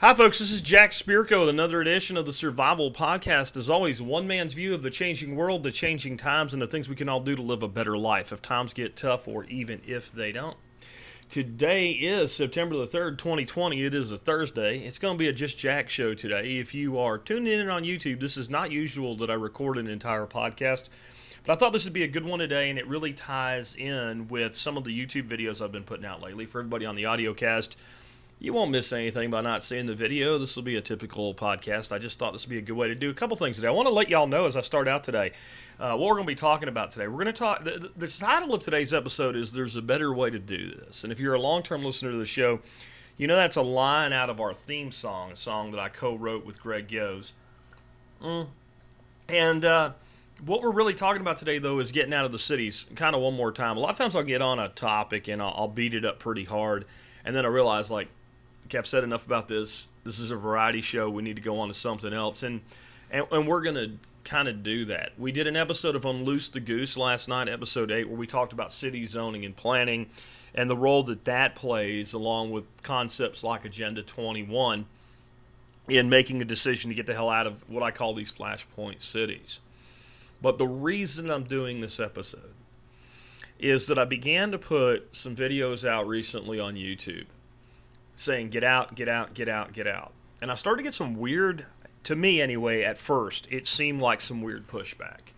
Hi, folks. This is Jack Spirko with another edition of the Survival Podcast. As always, one man's view of the changing world, the changing times, and the things we can all do to live a better life if times get tough or even if they don't. Today is September the 3rd, 2020. It is a Thursday. It's going to be a Just Jack show today. If you are tuning in on YouTube, this is not usual that I record an entire podcast, but I thought this would be a good one today, and it really ties in with some of the YouTube videos I've been putting out lately. For everybody on the audio cast, you won't miss anything by not seeing the video. This will be a typical podcast. I just thought this would be a good way to do a couple things today. I want to let y'all know as I start out today what we're going to be talking about today. We're going to talk. The title of today's episode is "There's a Better Way to Do This." And if you're a long-term listener to the show, you know that's a line out of our theme song, a song that I co-wrote with Greg Yows. And what we're really talking about today, though, is getting out of the cities. Kind of one more time. A lot of times I'll get on a topic and I'll beat it up pretty hard, and then I realize, like, okay, I've said enough about this. This is a variety show. We need to go on to something else. And we're going to kind of do that. We did an episode of Unloose the Goose last night, episode 8, where we talked about city zoning and planning and the role that plays, along with concepts like Agenda 21, in making a decision to get the hell out of what I call these flashpoint cities. But the reason I'm doing this episode is that I began to put some videos out recently on YouTube saying, get out, get out, get out, get out. And I started to get some weird, to me anyway, at first, it seemed like some weird pushback.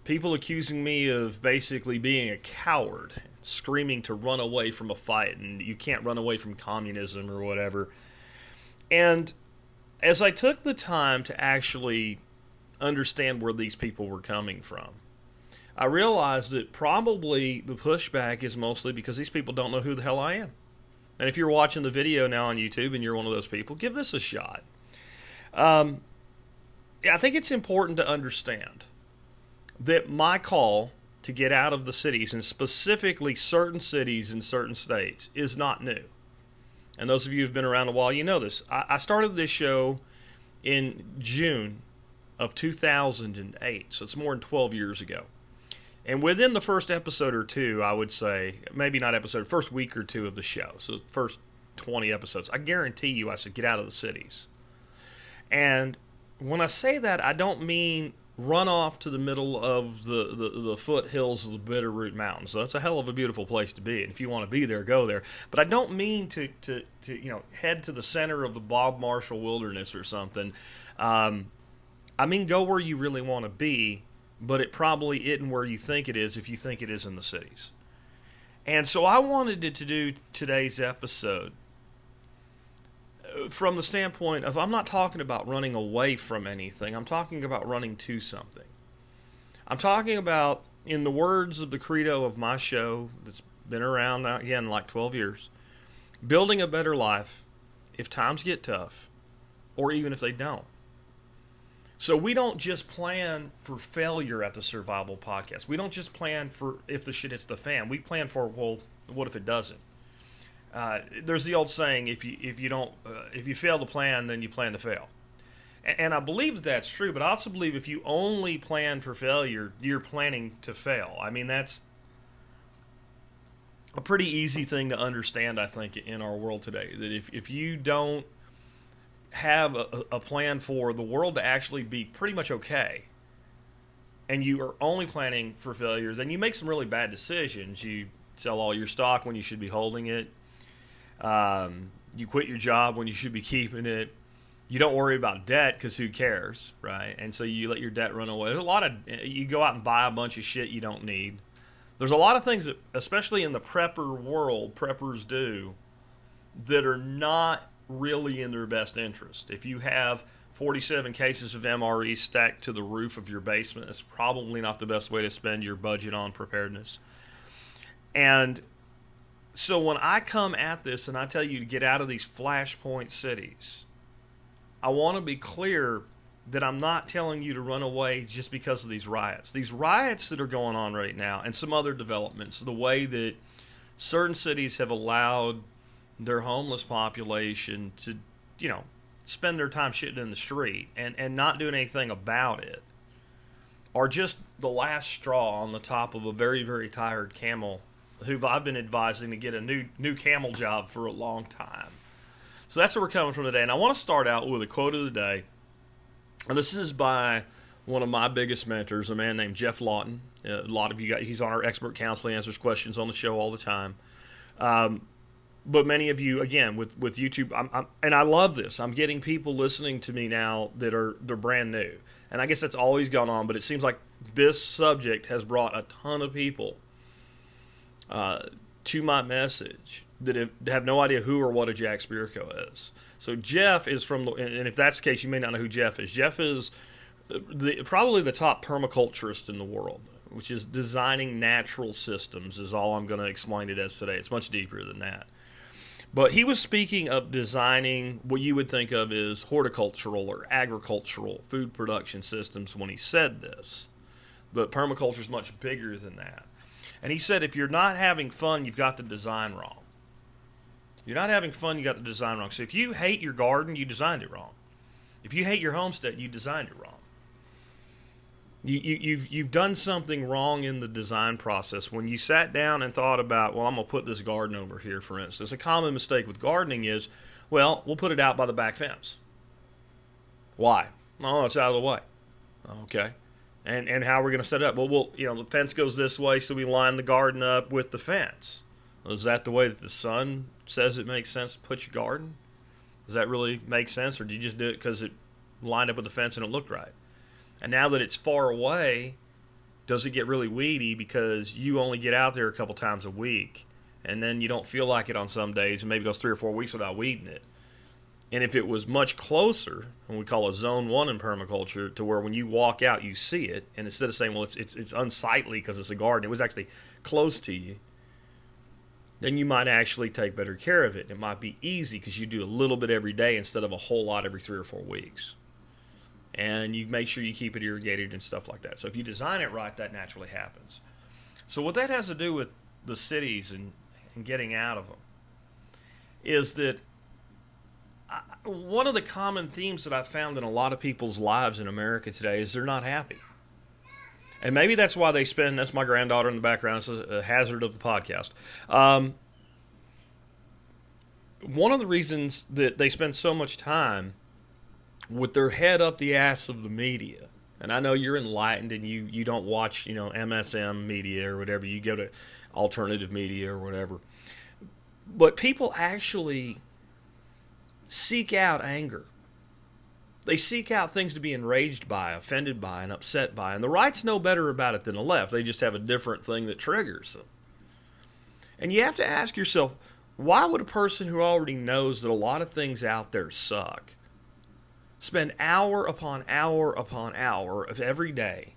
People accusing me of basically being a coward, screaming to run away from a fight, and you can't run away from communism or whatever. And as I took the time to actually understand where these people were coming from, I realized that probably the pushback is mostly because these people don't know who the hell I am. And if you're watching the video now on YouTube and you're one of those people, give this a shot. I think it's important to understand that my call to get out of the cities, and specifically certain cities in certain states, is not new. And those of you who've been around a while, you know this. I started this show in June of 2008, so it's more than 12 years ago. And within the first episode or two, I would say, maybe not episode, first week or two of the show, so first 20 episodes, I guarantee you I said, get out of the cities. And when I say that, I don't mean run off to the middle of the foothills of the Bitterroot Mountains. So that's a hell of a beautiful place to be. And if you want to be there, go there. But I don't mean to head to the center of the Bob Marshall Wilderness or something. I mean, go where you really want to be, but it probably isn't where you think it is if you think it is in the cities. And so I wanted to do today's episode from the standpoint of, I'm not talking about running away from anything. I'm talking about running to something. I'm talking about, in the words of the credo of my show that's been around now, again, like 12 years, building a better life if times get tough, or even if they don't. So we don't just plan for failure at the Survival Podcast. We don't just plan for if the shit hits the fan. We plan for, well, what if it doesn't? There's the old saying: if you fail to plan, then you plan to fail. And I believe that's true, but I also believe if you only plan for failure, you're planning to fail. I mean, that's a pretty easy thing to understand, I think, in our world today. That if you don't have a plan for the world to actually be pretty much okay, and you are only planning for failure, then you make some really bad decisions. You sell all your stock when you should be holding it. You quit your job when you should be keeping it. You don't worry about debt because who cares, right? And so you let your debt run away. There's a lot of, you go out and buy a bunch of shit you don't need. There's a lot of things that, especially in the prepper world, preppers do that are not really in their best interest. If you have 47 cases of MRE stacked to the roof of your basement, it's probably not the best way to spend your budget on preparedness. And so when I come at this and I tell you to get out of these flashpoint cities, I want to be clear that I'm not telling you to run away just because of these riots. These riots that are going on right now, and some other developments, the way that certain cities have allowed their homeless population to, spend their time shitting in the street and not doing anything about it, are just the last straw on the top of a very, very tired camel who I've been advising to get a new camel job for a long time. So that's where we're coming from today. And I want to start out with a quote of the day. And this is by one of my biggest mentors, a man named Jeff Lawton. A lot of you guys, he's on our expert counseling, answers questions on the show all the time. But many of you, again, with YouTube, and I love this. I'm getting people listening to me now they're brand new. And I guess that's always gone on, but it seems like this subject has brought a ton of people to my message that have no idea who or what a Jack Spirko is. So Jeff is from, and if that's the case, you may not know who Jeff is. Jeff is probably the top permaculturist in the world, which is designing natural systems is all I'm going to explain it as today. It's much deeper than that. But he was speaking of designing what you would think of as horticultural or agricultural food production systems when he said this. But permaculture is much bigger than that. And he said if you're not having fun, you've got the design wrong. You're not having fun, you got the design wrong. So if you hate your garden, you designed it wrong. If you hate your homestead, you designed it wrong. You've done something wrong in the design process. When you sat down and thought about, well, I'm going to put this garden over here, for instance. A common mistake with gardening is, well, we'll put it out by the back fence. Why? Oh, it's out of the way. Okay. And how are we going to set it up? Well, the fence goes this way, so we line the garden up with the fence. Well, is that the way that the sun says it makes sense to put your garden? Does that really make sense, or do you just do it because it lined up with the fence and it looked right? And now that it's far away, does it get really weedy because you only get out there a couple times a week, and then you don't feel like it on some days, and maybe goes 3 or 4 weeks without weeding it? And if it was much closer, and we call a zone 1 in permaculture, to where when you walk out you see it, and instead of saying, well, it's unsightly because it's a garden, it was actually close to you, then you might actually take better care of it. It might be easy because you do a little bit every day instead of a whole lot every 3 or 4 weeks. And you make sure you keep it irrigated and stuff like that. So if you design it right, that naturally happens. So what that has to do with the cities and getting out of them is that one of the common themes that I've found in a lot of people's lives in America today is they're not happy. And maybe that's why that's my granddaughter in the background. It's a hazard of the podcast. One of the reasons that they spend so much time with their head up the ass of the media, and I know you're enlightened and you don't watch MSM media or whatever, you go to alternative media or whatever, but people actually seek out anger. They seek out things to be enraged by, offended by, and upset by, and the right's no better about it than the left. They just have a different thing that triggers them. And you have to ask yourself, why would a person who already knows that a lot of things out there suck spend hour upon hour upon hour of every day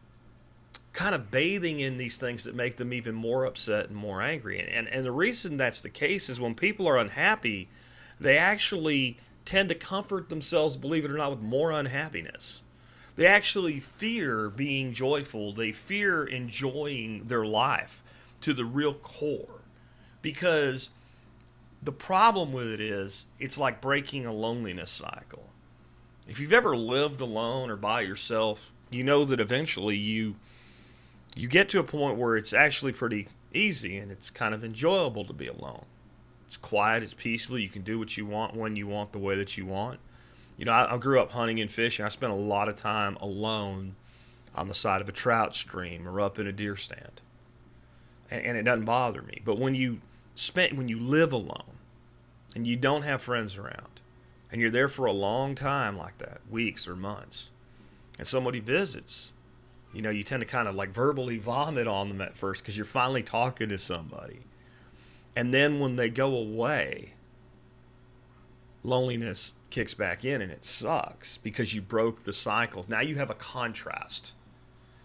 kind of bathing in these things that make them even more upset and more angry? And the reason that's the case is when people are unhappy, they actually tend to comfort themselves, believe it or not, with more unhappiness. They actually fear being joyful. They fear enjoying their life to the real core. Because the problem with it is, it's like breaking a loneliness cycle. If you've ever lived alone or by yourself, you know that eventually you get to a point where it's actually pretty easy and it's kind of enjoyable to be alone. It's quiet, it's peaceful, you can do what you want when you want, the way that you want. I grew up hunting and fishing. I spent a lot of time alone on the side of a trout stream or up in a deer stand. And it doesn't bother me. But when you live alone and you don't have friends around and you're there for a long time like that, weeks or months, and somebody visits, you tend to kind of like verbally vomit on them at first because you're finally talking to somebody. And then when they go away, loneliness kicks back in and it sucks because you broke the cycle. Now you have a contrast.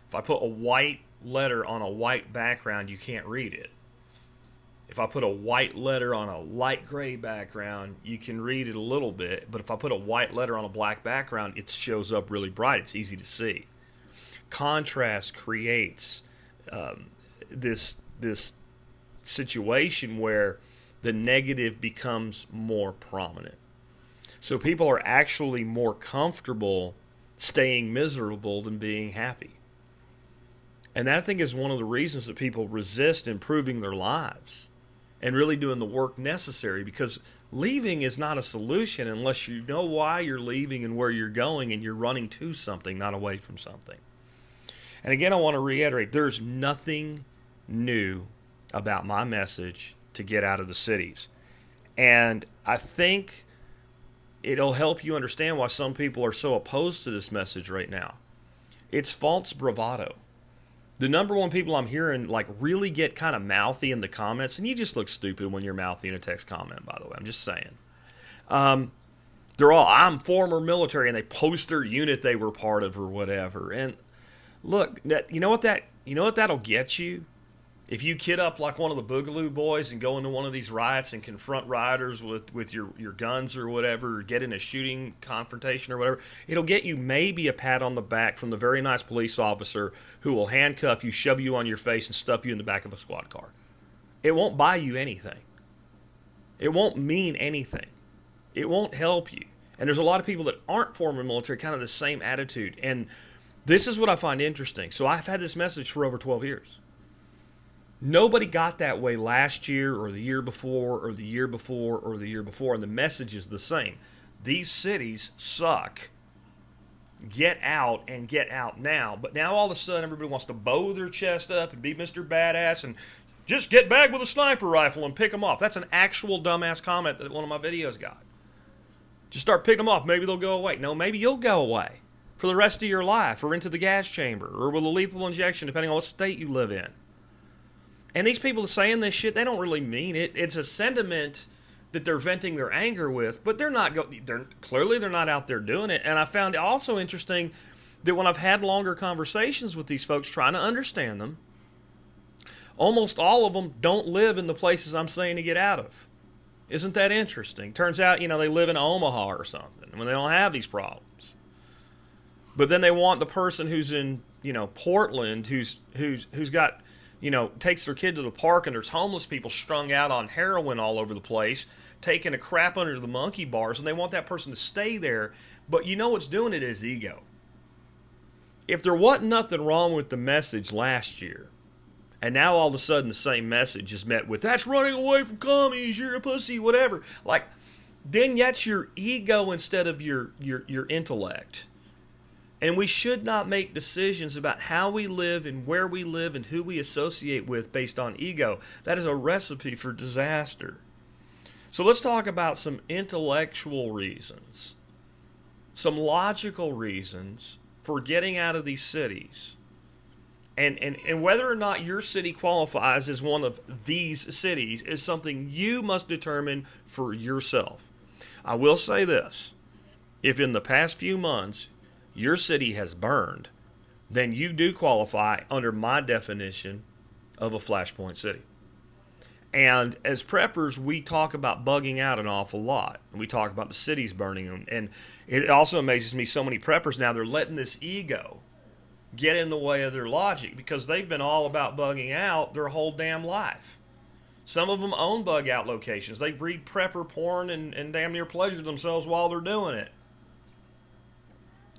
If I put a white letter on a white background, you can't read it. If I put a white letter on a light gray background, you can read it a little bit. But if I put a white letter on a black background, it shows up really bright. It's easy to see. Contrast creates this situation where the negative becomes more prominent. So people are actually more comfortable staying miserable than being happy. And that, I think, is one of the reasons that people resist improving their lives and really doing the work necessary, because leaving is not a solution unless you know why you're leaving and where you're going, and you're running to something, not away from something. And again, I want to reiterate, there's nothing new about my message to get out of the cities. And I think it'll help you understand why some people are so opposed to this message right now. It's false bravado. The number one people I'm hearing like really get kind of mouthy in the comments, and you just look stupid when you're mouthy in a text comment, by the way. I'm just saying. They're all, I'm former military, and they post their unit they were part of or whatever. And look, you know what that'll get you? If you kid up like one of the Boogaloo Boys and go into one of these riots and confront rioters with your guns or whatever, or get in a shooting confrontation or whatever, it'll get you maybe a pat on the back from the very nice police officer who will handcuff you, shove you on your face, and stuff you in the back of a squad car. It won't buy you anything. It won't mean anything. It won't help you. And there's a lot of people that aren't former military, kind of the same attitude. And this is what I find interesting. So I've had this message for over 12 years. Nobody got that way last year or the year before or the year before or the year before, and the message is the same. These cities suck. Get out, and get out now. But now all of a sudden everybody wants to bow their chest up and be Mr. Badass and just get back with a sniper rifle and pick them off. That's an actual dumbass comment that one of my videos got. Just start picking them off. Maybe they'll go away. No, maybe you'll go away for the rest of your life, or into the gas chamber, or with a lethal injection, depending on what state you live in. And these people saying this shit, they don't really mean it. It's a sentiment that they're venting their anger with, but they're not out there doing it. And I found it also interesting that when I've had longer conversations with these folks trying to understand them, almost all of them don't live in the places I'm saying to get out of. Isn't that interesting? Turns out, they live in Omaha or something when they don't have these problems. But then they want the person who's in, Portland, who's got, takes their kid to the park, and there's homeless people strung out on heroin all over the place, taking a crap under the monkey bars, and they want that person to stay there. But what's doing it is ego. If there wasn't nothing wrong with the message last year, and now all of a sudden the same message is met with, that's running away from commies, you're a pussy, whatever. Then that's your ego instead of your intellect. And we should not make decisions about how we live and where we live and who we associate with based on ego. That is a recipe for disaster. So let's talk about some intellectual reasons, some logical reasons for getting out of these cities. And whether or not your city qualifies as one of these cities is something you must determine for yourself. I will say this. If in the past few months your city has burned, then you do qualify under my definition of a flashpoint city. And as preppers, we talk about bugging out an awful lot. We talk about the cities burning. And it also amazes me, so many preppers now, they're letting this ego get in the way of their logic, because they've been all about bugging out their whole damn life. Some of them own bug out locations. They read prepper porn and damn near pleasure themselves while they're doing it.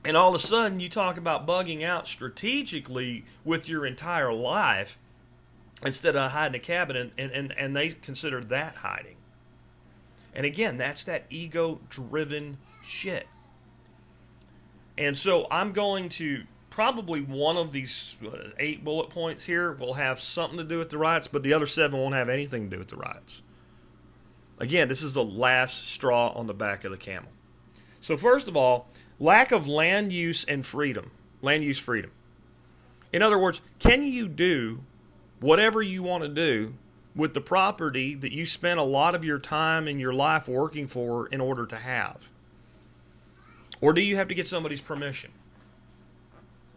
And all of a sudden, you talk about bugging out strategically with your entire life instead of hiding a cabin, and they consider that hiding. And again, that's that ego-driven shit. And so I'm going to, probably one of these 8 bullet points here will have something to do with the riots, but the other 7 won't have anything to do with the riots. Again, this is the last straw on the back of the camel. So first of all, lack of land use and freedom. Land use freedom. In other words, can you do whatever you want to do with the property that you spent a lot of your time in your life working for in order to have? Or do you have to get somebody's permission?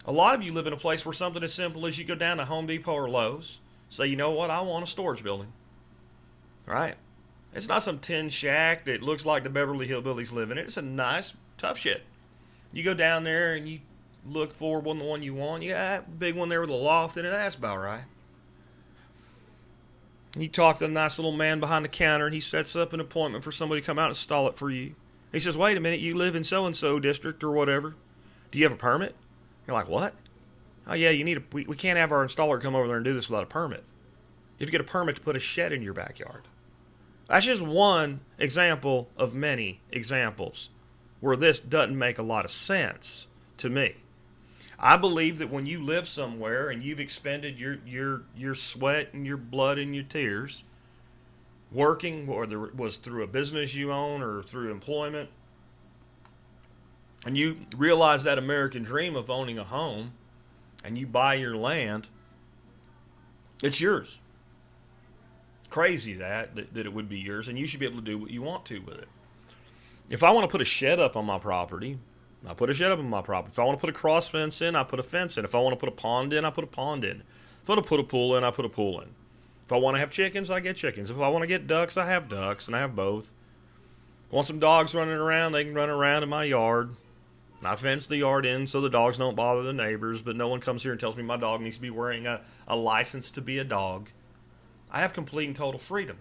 A lot of you live in a place where something as simple as you go down to Home Depot or Lowe's, say, you know what, I want a storage building. Right? It's not some tin shack that looks like the Beverly Hillbillies live in it. It's a nice, tough shit. You go down there and you look for the one you want. You got that big one there with a loft in it. That's about right. You talk to the nice little man behind the counter, and he sets up an appointment for somebody to come out and install it for you. He says, wait a minute, you live in so-and-so district or whatever. Do you have a permit? You're like, what? Oh, yeah, we can't have our installer come over there and do this without a permit. You have to get a permit to put a shed in your backyard. That's just one example of many examples where this doesn't make a lot of sense to me. I believe that when you live somewhere and you've expended your sweat and your blood and your tears working, whether it was through a business you own or through employment, and you realize that American dream of owning a home and you buy your land, it's yours. Crazy that it would be yours, and you should be able to do what you want to with it. If I want to put a shed up on my property, I put a shed up on my property. If I want to put a cross fence in, I put a fence in. If I want to put a pond in, I put a pond in. If I want to put a pool in, I put a pool in. If I want to have chickens, I get chickens. If I want to get ducks, I have ducks, and I have both. If I want some dogs running around, they can run around in my yard. I fence the yard in so the dogs don't bother the neighbors, but no one comes here and tells me my dog needs to be wearing a license to be a dog. I have complete and total freedom.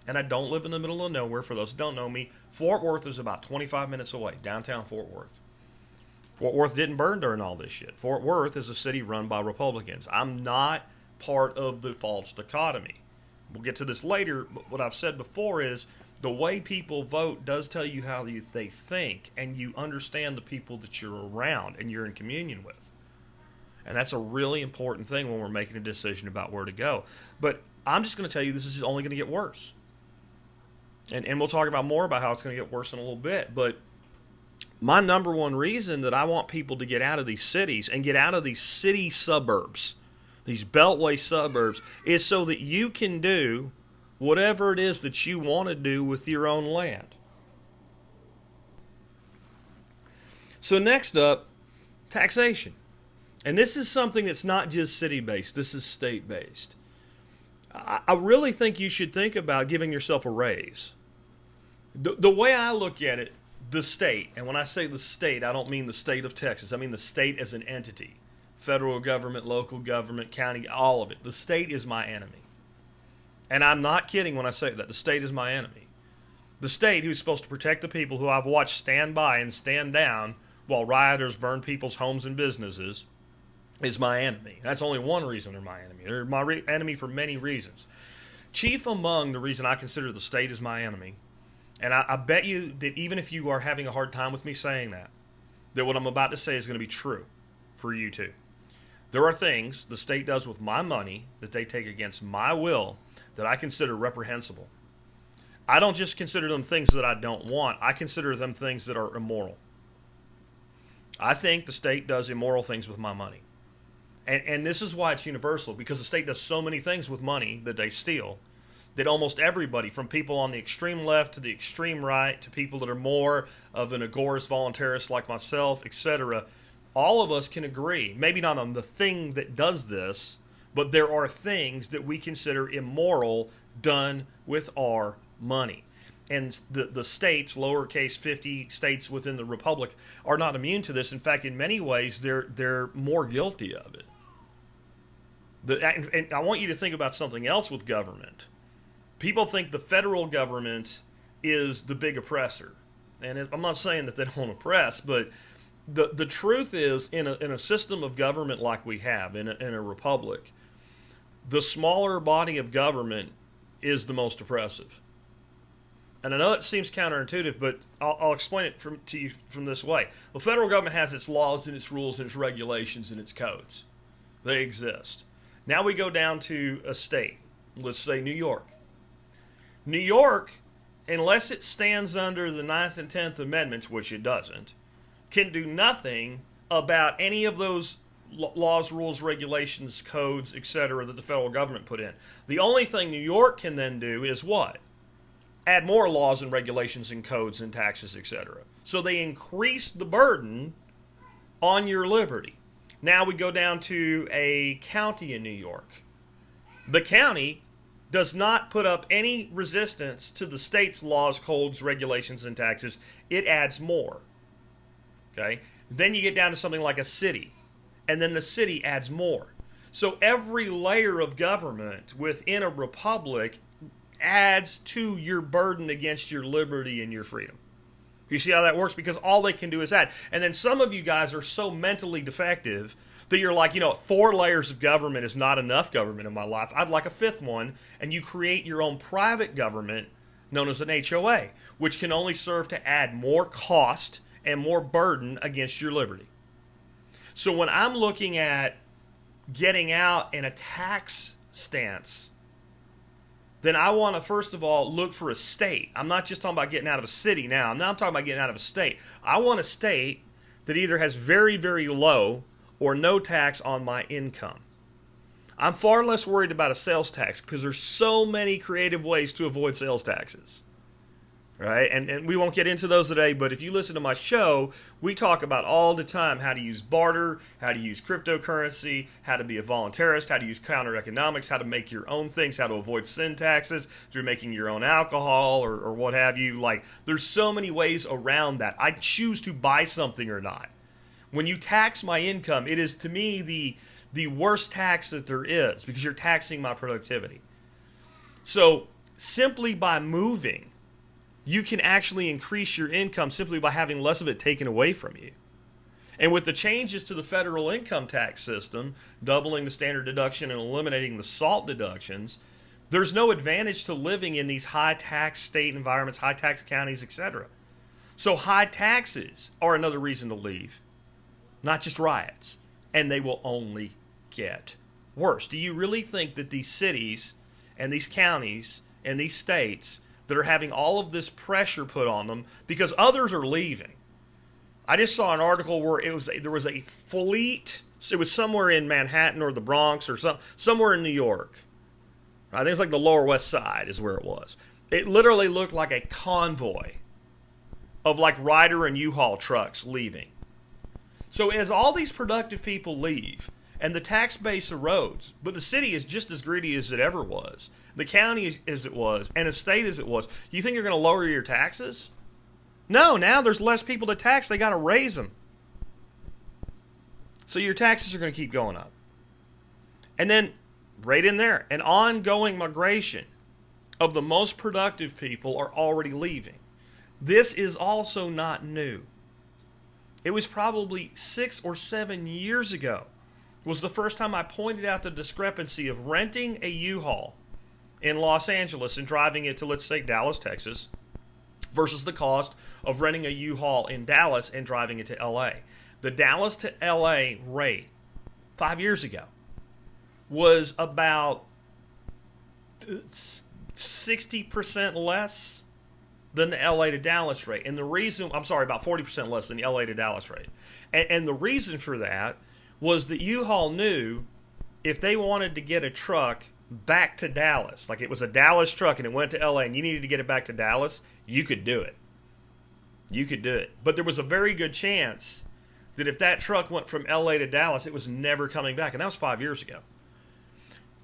And I don't live in the middle of nowhere. For those who don't know me, Fort Worth is about 25 minutes away, downtown Fort Worth. Fort Worth didn't burn during all this shit. Fort Worth is a city run by Republicans. I'm not part of the false dichotomy. We'll get to this later, but what I've said before is the way people vote does tell you how they think, and you understand the people that you're around and you're in communion with. And that's a really important thing when we're making a decision about where to go. But I'm just going to tell you this is only going to get worse. And we'll talk about more about how it's going to get worse in a little bit. But my number one reason that I want people to get out of these cities and get out of these city suburbs, these beltway suburbs, is so that you can do whatever it is that you want to do with your own land. So next up, taxation. And this is something that's not just city-based. This is state-based. I really think you should think about giving yourself a raise. The way I look at it, the state, and when I say the state, I don't mean the state of Texas. I mean the state as an entity. Federal government, local government, county, all of it. The state is my enemy. And I'm not kidding when I say that. The state is my enemy. The state, who's supposed to protect the people who I've watched stand by and stand down while rioters burn people's homes and businesses, is my enemy. That's only one reason they're my enemy. They're my enemy for many reasons. Chief among the reason I consider the state as my enemy, and I bet you that even if you are having a hard time with me saying that what I'm about to say is going to be true for you too. There are things the state does with my money that they take against my will that I consider reprehensible. I don't just consider them things that I don't want. I consider them things that are immoral. I think the state does immoral things with my money. And this is why it's universal, because the state does so many things with money that they steal that almost everybody, from people on the extreme left to the extreme right to people that are more of an agorist voluntarist like myself, etc., all of us can agree, maybe not on the thing that does this, but there are things that we consider immoral done with our money. And the states, lowercase 50 states within the republic, are not immune to this. In fact, in many ways, they're more guilty of it. And I want you to think about something else with government. People think the federal government is the big oppressor. And I'm not saying that they don't oppress, but the truth is, in a system of government like we have, in a republic, the smaller body of government is the most oppressive. And I know it seems counterintuitive, but I'll explain it to you from this way. The federal government has its laws and its rules and its regulations and its codes. They exist. Now we go down to a state. Let's say New York. New York, unless it stands under the 9th and 10th Amendments, which it doesn't, can do nothing about any of those laws, rules, regulations, codes, etc. that the federal government put in. The only thing New York can then do is what? Add more laws and regulations and codes and taxes, etc. So they increase the burden on your liberty. Now we go down to a county in New York. The county does not put up any resistance to the state's laws, codes, regulations, and taxes. It adds more. Okay? Then you get down to something like a city. And then the city adds more. So every layer of government within a republic adds to your burden against your liberty and your freedom. You see how that works? Because all they can do is add. And then some of you guys are so mentally defective that you're like, 4 layers of government is not enough government in my life. I'd like a 5th one. And you create your own private government, known as an HOA, which can only serve to add more cost and more burden against your liberty. So when I'm looking at getting out in a tax stance, then I want to first of all look for a state. I'm not just talking about getting out of a city now. I'm talking about getting out of a state. I want a state that either has very, very low or no tax on my income. I'm far less worried about a sales tax because there's so many creative ways to avoid sales taxes. Right? And we won't get into those today, but if you listen to my show, we talk about all the time how to use barter, how to use cryptocurrency, how to be a voluntarist, how to use counter economics, how to make your own things, how to avoid sin taxes through making your own alcohol or what have you. Like, there's so many ways around that. I choose to buy something or not. When you tax my income, it is to me the worst tax that there is because you're taxing my productivity. So simply by moving, you can actually increase your income simply by having less of it taken away from you. And with the changes to the federal income tax system, doubling the standard deduction and eliminating the SALT deductions, there's no advantage to living in these high tax state environments, high tax counties, etc. So high taxes are another reason to leave, not just riots. And they will only get worse. Do you really think that these cities and these counties and these states that are having all of this pressure put on them because others are leaving? I just saw an article where there was a fleet. It was somewhere in Manhattan or the Bronx or somewhere in New York. I think it's like the Lower West Side is where it was. It literally looked like a convoy of like Ryder and U-Haul trucks leaving. So as all these productive people leave and the tax base erodes, but the city is just as greedy as it ever was, the county as it was, and a state as it was, you think you're going to lower your taxes? No, now there's less people to tax. They got to raise them. So your taxes are going to keep going up. And then, right in there, an ongoing migration of the most productive people are already leaving. This is also not new. It was probably 6 or 7 years ago was the first time I pointed out the discrepancy of renting a U-Haul in Los Angeles and driving it to, let's say, Dallas, Texas, versus the cost of renting a U-Haul in Dallas and driving it to L.A. The Dallas to L.A. rate 5 years ago was about 60% less than the L.A. to Dallas rate. And the reason, about 40% less than the L.A. to Dallas rate. And the reason for that was that U-Haul knew if they wanted to get a truck back to Dallas, like it was a Dallas truck and it went to LA and you needed to get it back to Dallas, you could do it. You could do it. But there was a very good chance that if that truck went from LA to Dallas, it was never coming back. And that was 5 years ago.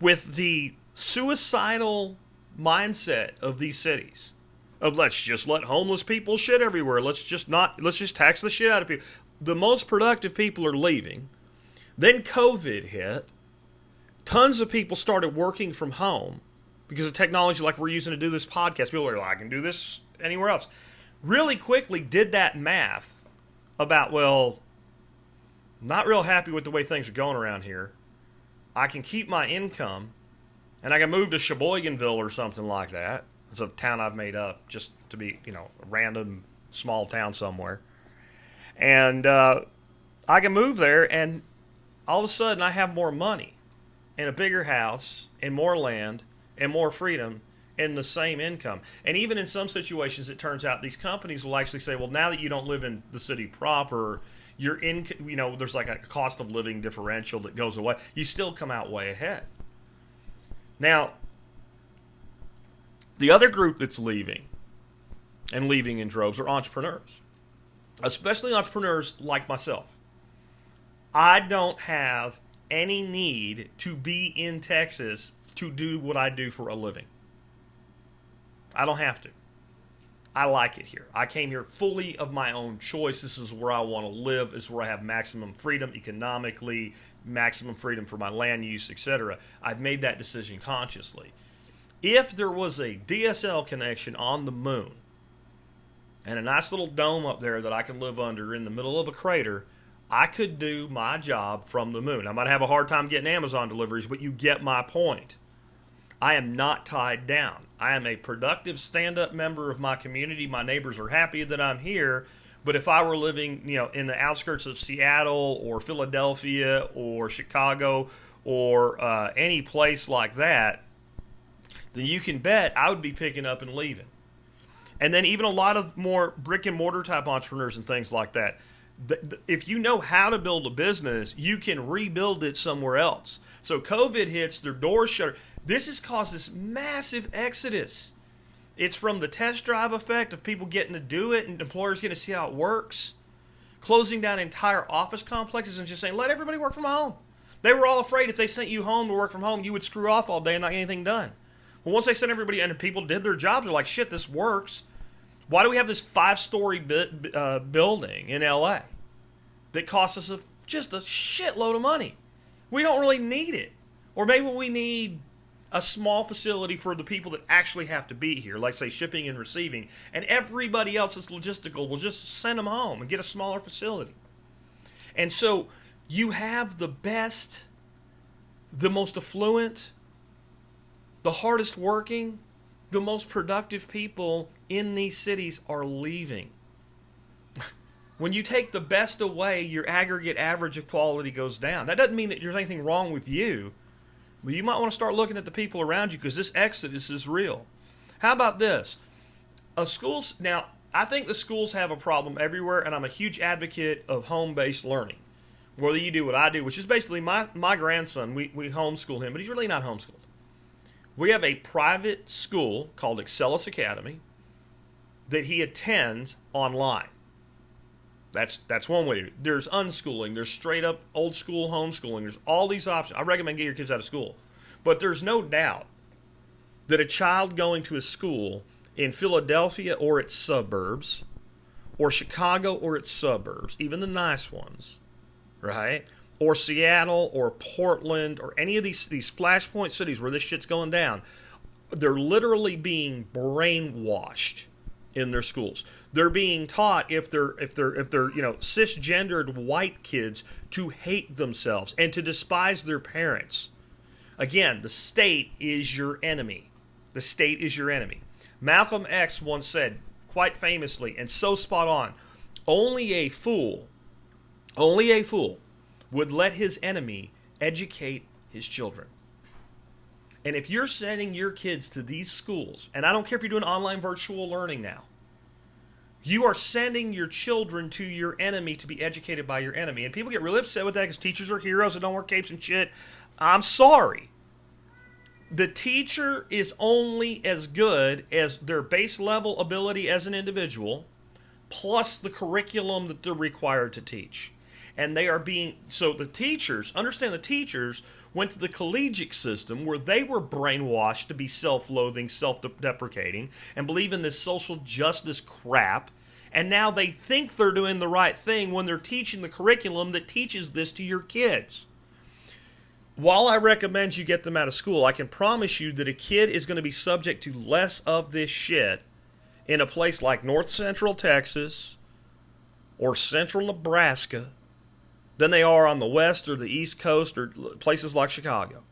With the suicidal mindset of these cities, of let's just let homeless people shit everywhere. Let's just tax the shit out of people. The most productive people are leaving. Then COVID hit. Tons of people started working from home because of technology like we're using to do this podcast. People are like, I can do this anywhere else. Really quickly did that math about, well, not real happy with the way things are going around here. I can keep my income and I can move to Sheboyganville or something like that. It's a town I've made up just to be, a random small town somewhere. And I can move there and all of a sudden I have more money and a bigger house and more land and more freedom and the same income. And even in some situations, it turns out these companies will actually say, well, now that you don't live in the city proper, your income, there's like a cost of living differential that goes away. You still come out way ahead. Now, the other group that's leaving, and leaving in droves, are entrepreneurs, especially entrepreneurs like myself. I don't have any need to be in Texas to do what I do for a living. I don't have to. I like it here. I came here fully of my own choice. This is where I want to live. This is where I have maximum freedom economically, maximum freedom for my land use, etc. I've made that decision consciously. If there was a DSL connection on the moon and a nice little dome up there that I could live under in the middle of a crater, I could do my job from the moon. I might have a hard time getting Amazon deliveries, but you get my point. I am not tied down. I am a productive stand-up member of my community. My neighbors are happy that I'm here. But if I were living, in the outskirts of Seattle or Philadelphia or Chicago or any place like that, then you can bet I would be picking up and leaving. And then even a lot of more brick and mortar type entrepreneurs and things like that. If you know how to build a business, you can rebuild it somewhere else. So COVID hits, their doors shut. This has caused this massive exodus. It's from the test drive effect of people getting to do it and employers getting to see how it works, closing down entire office complexes and just saying, let everybody work from home. They were all afraid if they sent you home to work from home, you would screw off all day and not get anything done. Well, once they sent everybody in and people did their jobs, they're like, shit, this works. Why do we have this 5-story building in LA that costs us just a shitload of money? We don't really need it. Or maybe we need a small facility for the people that actually have to be here, like, say, shipping and receiving, and everybody else that's logistical will just send them home and get a smaller facility. And so you have the best, the most affluent, the hardest working, the most productive people in these cities are leaving. When you take the best away, your aggregate average of quality goes down. That doesn't mean that there's anything wrong with you, but you might want to start looking at the people around you because this exodus is real. How about this? Now, I think the schools have a problem everywhere, and I'm a huge advocate of home-based learning. Whether you do what I do, which is basically my grandson, we homeschool him, but he's really not homeschooled. We have a private school called Excellus Academy that he attends online. That's one way to do it. There's unschooling. There's straight up old school homeschooling. There's all these options. I recommend get your kids out of school. But there's no doubt that a child going to a school in Philadelphia or its suburbs, or Chicago or its suburbs, even the nice ones, right? Or Seattle or Portland or any of these flashpoint cities where this shit's going down, they're literally being brainwashed in their schools. They're being taught if they're cisgendered white kids to hate themselves and to despise their parents. Again, the state is your enemy. The state is your enemy. Malcolm X once said, quite famously and so spot on, only a fool would let his enemy educate his children. And if you're sending your kids to these schools, and I don't care if you're doing online virtual learning now, you are sending your children to your enemy to be educated by your enemy. And people get really upset with that because teachers are heroes that don't wear capes and shit. I'm sorry. The teacher is only as good as their base level ability as an individual, plus the curriculum that they're required to teach. And the teachers went to the collegiate system where they were brainwashed to be self-loathing, self-deprecating, and believe in this social justice crap. And now they think they're doing the right thing when they're teaching the curriculum that teaches this to your kids. While I recommend you get them out of school, I can promise you that a kid is going to be subject to less of this shit in a place like North Central Texas or Central Nebraska than they are on the West or the East Coast or places like Chicago.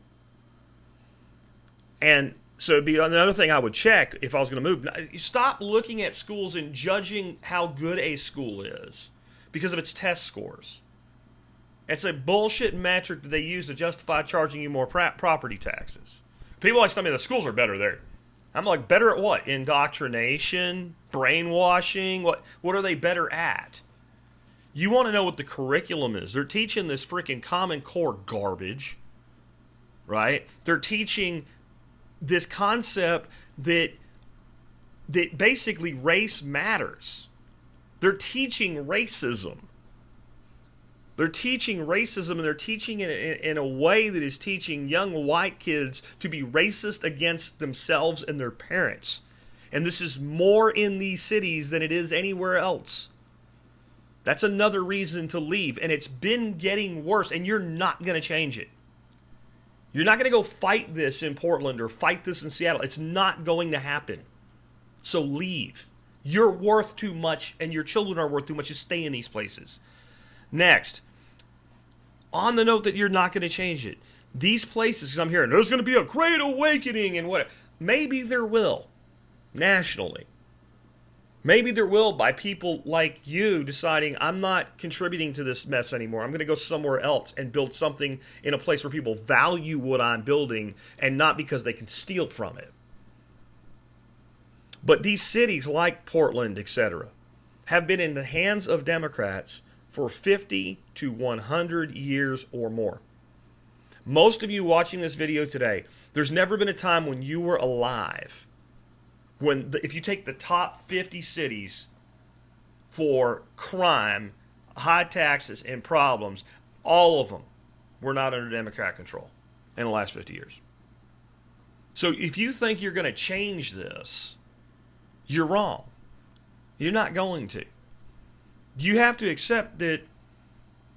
And so it'd be another thing I would check if I was going to move. Stop looking at schools and judging how good a school is because of its test scores. It's a bullshit metric that they use to justify charging you more property taxes. People always tell me the schools are better there. I'm like, better at what? Indoctrination? Brainwashing? What are they better at? You want to know what the curriculum is. They're teaching this freaking Common Core garbage, right? They're teaching this concept that basically race matters. They're teaching racism. They're teaching racism, and they're teaching it in a way that is teaching young white kids to be racist against themselves and their parents. And this is more in these cities than it is anywhere else. That's another reason to leave, and it's been getting worse, and you're not going to change it. You're not going to go fight this in Portland or fight this in Seattle. It's not going to happen. So leave. You're worth too much, and your children are worth too much to stay in these places. Next, on the note that you're not going to change it, these places, I'm hearing, there's going to be a great awakening and what. maybe there will, nationally. Maybe there will by people like you deciding, I'm not contributing to this mess anymore. I'm going to go somewhere else and build something in a place where people value what I'm building and not because they can steal from it. But these cities like Portland, etc., have been in the hands of Democrats for 50 to 100 years or more. Most of you watching this video today, there's never been a time when you were alive if you take the top 50 cities for crime, high taxes, and problems, all of them were not under Democrat control in the last 50 years. So if you think you're going to change this, you're wrong. You're not going to. You have to accept that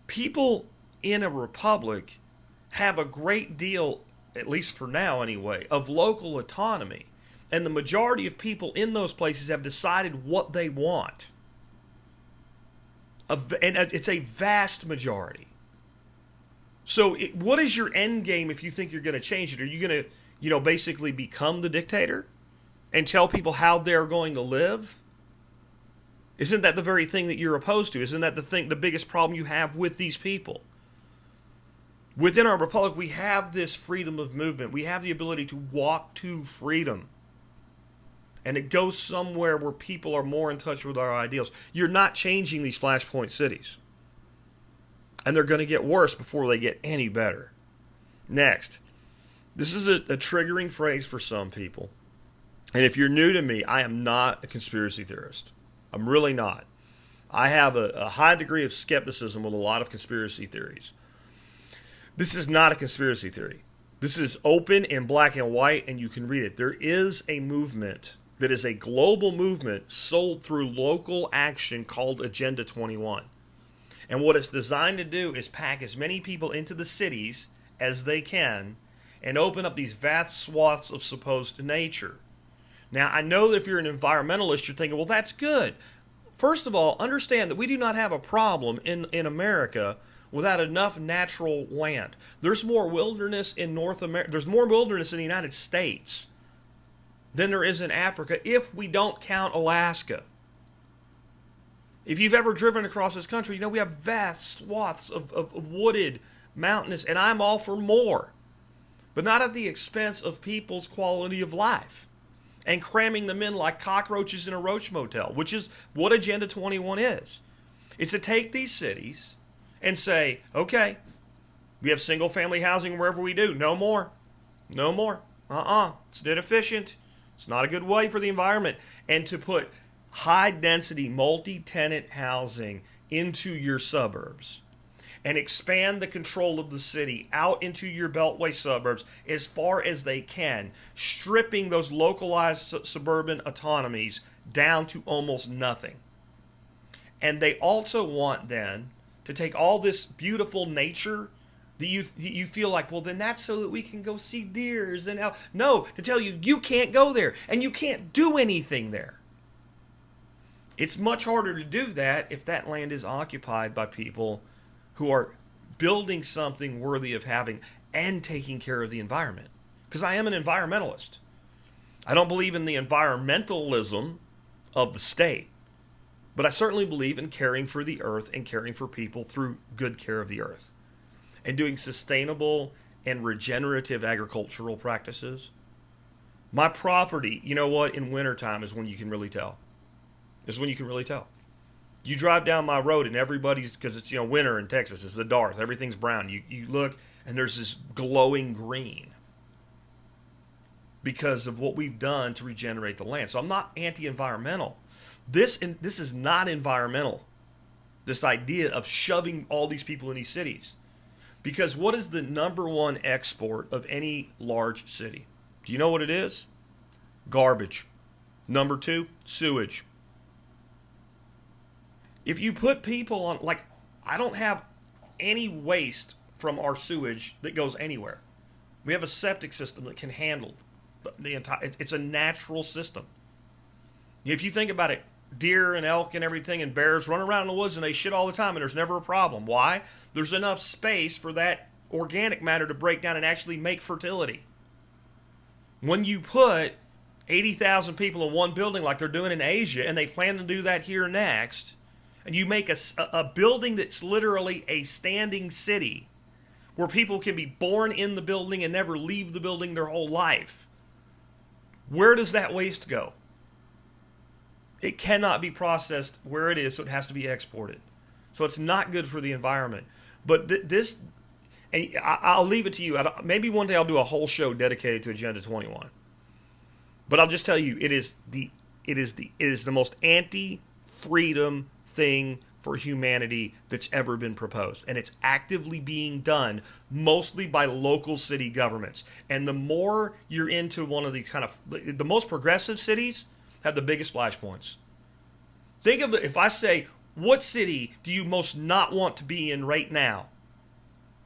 people in a republic have a great deal, at least for now anyway, of local autonomy. And the majority of people in those places have decided what they want. And it's a vast majority. So what is your end game if you think you're going to change it? Are you going to, basically become the dictator and tell people how they're going to live? Isn't that the very thing that you're opposed to? Isn't that the biggest problem you have with these people? Within our republic, we have this freedom of movement. We have the ability to walk to freedom. And it goes somewhere where people are more in touch with our ideals. You're not changing these flashpoint cities. And they're going to get worse before they get any better. Next, this is a triggering phrase for some people. And if you're new to me, I am not a conspiracy theorist. I'm really not. I have a high degree of skepticism with a lot of conspiracy theories. This is not a conspiracy theory. This is open in black and white, and you can read it. There is a movement that is a global movement sold through local action called Agenda 21. And what it's designed to do is pack as many people into the cities as they can and open up these vast swaths of supposed nature. Now, I know that if you're an environmentalist, you're thinking, well, that's good. First of all, understand that we do not have a problem in America without enough natural land. There's more wilderness in North America. There's more wilderness in the United States than there is in Africa if we don't count Alaska. If you've ever driven across this country, we have vast swaths of wooded, mountainous, and I'm all for more. But not at the expense of people's quality of life and cramming them in like cockroaches in a roach motel, which is what Agenda 21 is. It's to take these cities and say, okay, we have single-family housing wherever we do. No more. No more. It's inefficient. It's not a good way for the environment. And to put high-density, multi-tenant housing into your suburbs and expand the control of the city out into your beltway suburbs as far as they can, stripping those localized suburban autonomies down to almost nothing. And they also want then to take all this beautiful nature that you feel like, well, then that's so that we can go see deers and no, to tell you, you can't go there and you can't do anything there. It's much harder to do that if that land is occupied by people who are building something worthy of having and taking care of the environment. Because I am an environmentalist. I don't believe in the environmentalism of the state, but I certainly believe in caring for the earth and caring for people through good care of the earth and doing sustainable and regenerative agricultural practices. My property, in wintertime is when you can really tell. Is when you can really tell. You drive down my road and everybody's, because it's winter in Texas, it's the dark, everything's brown. You look and there's this glowing green because of what we've done to regenerate the land. So I'm not anti-environmental. This is not environmental. This idea of shoving all these people in these cities. Because what is the number one export of any large city? Do you know what it is? Garbage. Number 2, sewage. If you put people on, I don't have any waste from our sewage that goes anywhere. We have a septic system that can handle the entire, it's a natural system. If you think about it, deer and elk and everything and bears run around in the woods and they shit all the time and there's never a problem. Why? There's enough space for that organic matter to break down and actually make fertility. When you put 80,000 people in one building like they're doing in Asia, and they plan to do that here next, and you make a building that's literally a standing city where people can be born in the building and never leave the building their whole life, where does that waste go? It cannot be processed where it is, so it has to be exported. So it's not good for the environment. But this, and I'll leave it to you. Maybe one day I'll do a whole show dedicated to Agenda 21. But I'll just tell you, it is the most anti-freedom thing for humanity that's ever been proposed. And it's actively being done mostly by local city governments. And the more you're into one of these kind of, the most progressive cities have the biggest flashpoints. Think of if I say, what city do you most not want to be in right now?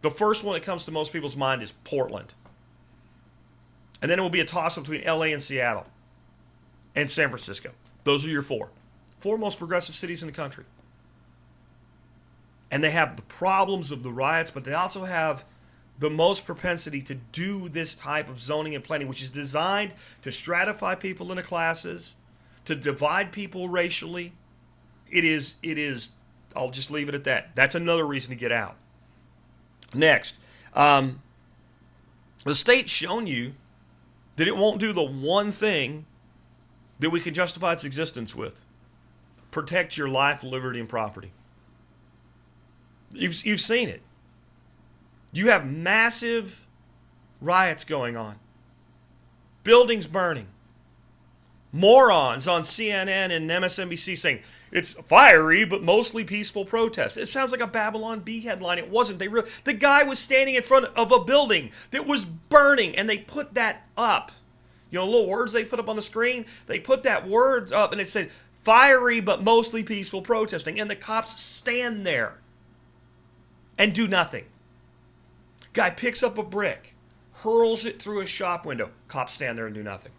The first one that comes to most people's mind is Portland. And then it will be a toss-up between LA and Seattle and San Francisco. Those are your four most progressive cities in the country. And they have the problems of the riots, but they also have the most propensity to do this type of zoning and planning, which is designed to stratify people into classes, to divide people racially. It is, I'll just leave it at that. That's another reason to get out. Next, the state's shown you that it won't do the one thing that we can justify its existence with. Protect your life, liberty, and property. You've seen it. You have massive riots going on. Buildings burning. Morons on CNN and MSNBC saying it's fiery but mostly peaceful protest. It sounds like a Babylon Bee headline. It wasn't. The guy was standing in front of a building that was burning, and they put that up. You know, little words they put up on the screen. They put that words up, and it said fiery but mostly peaceful protesting, and the cops stand there and do nothing. Guy picks up a brick, hurls it through a shop window. Cops stand there and do nothing.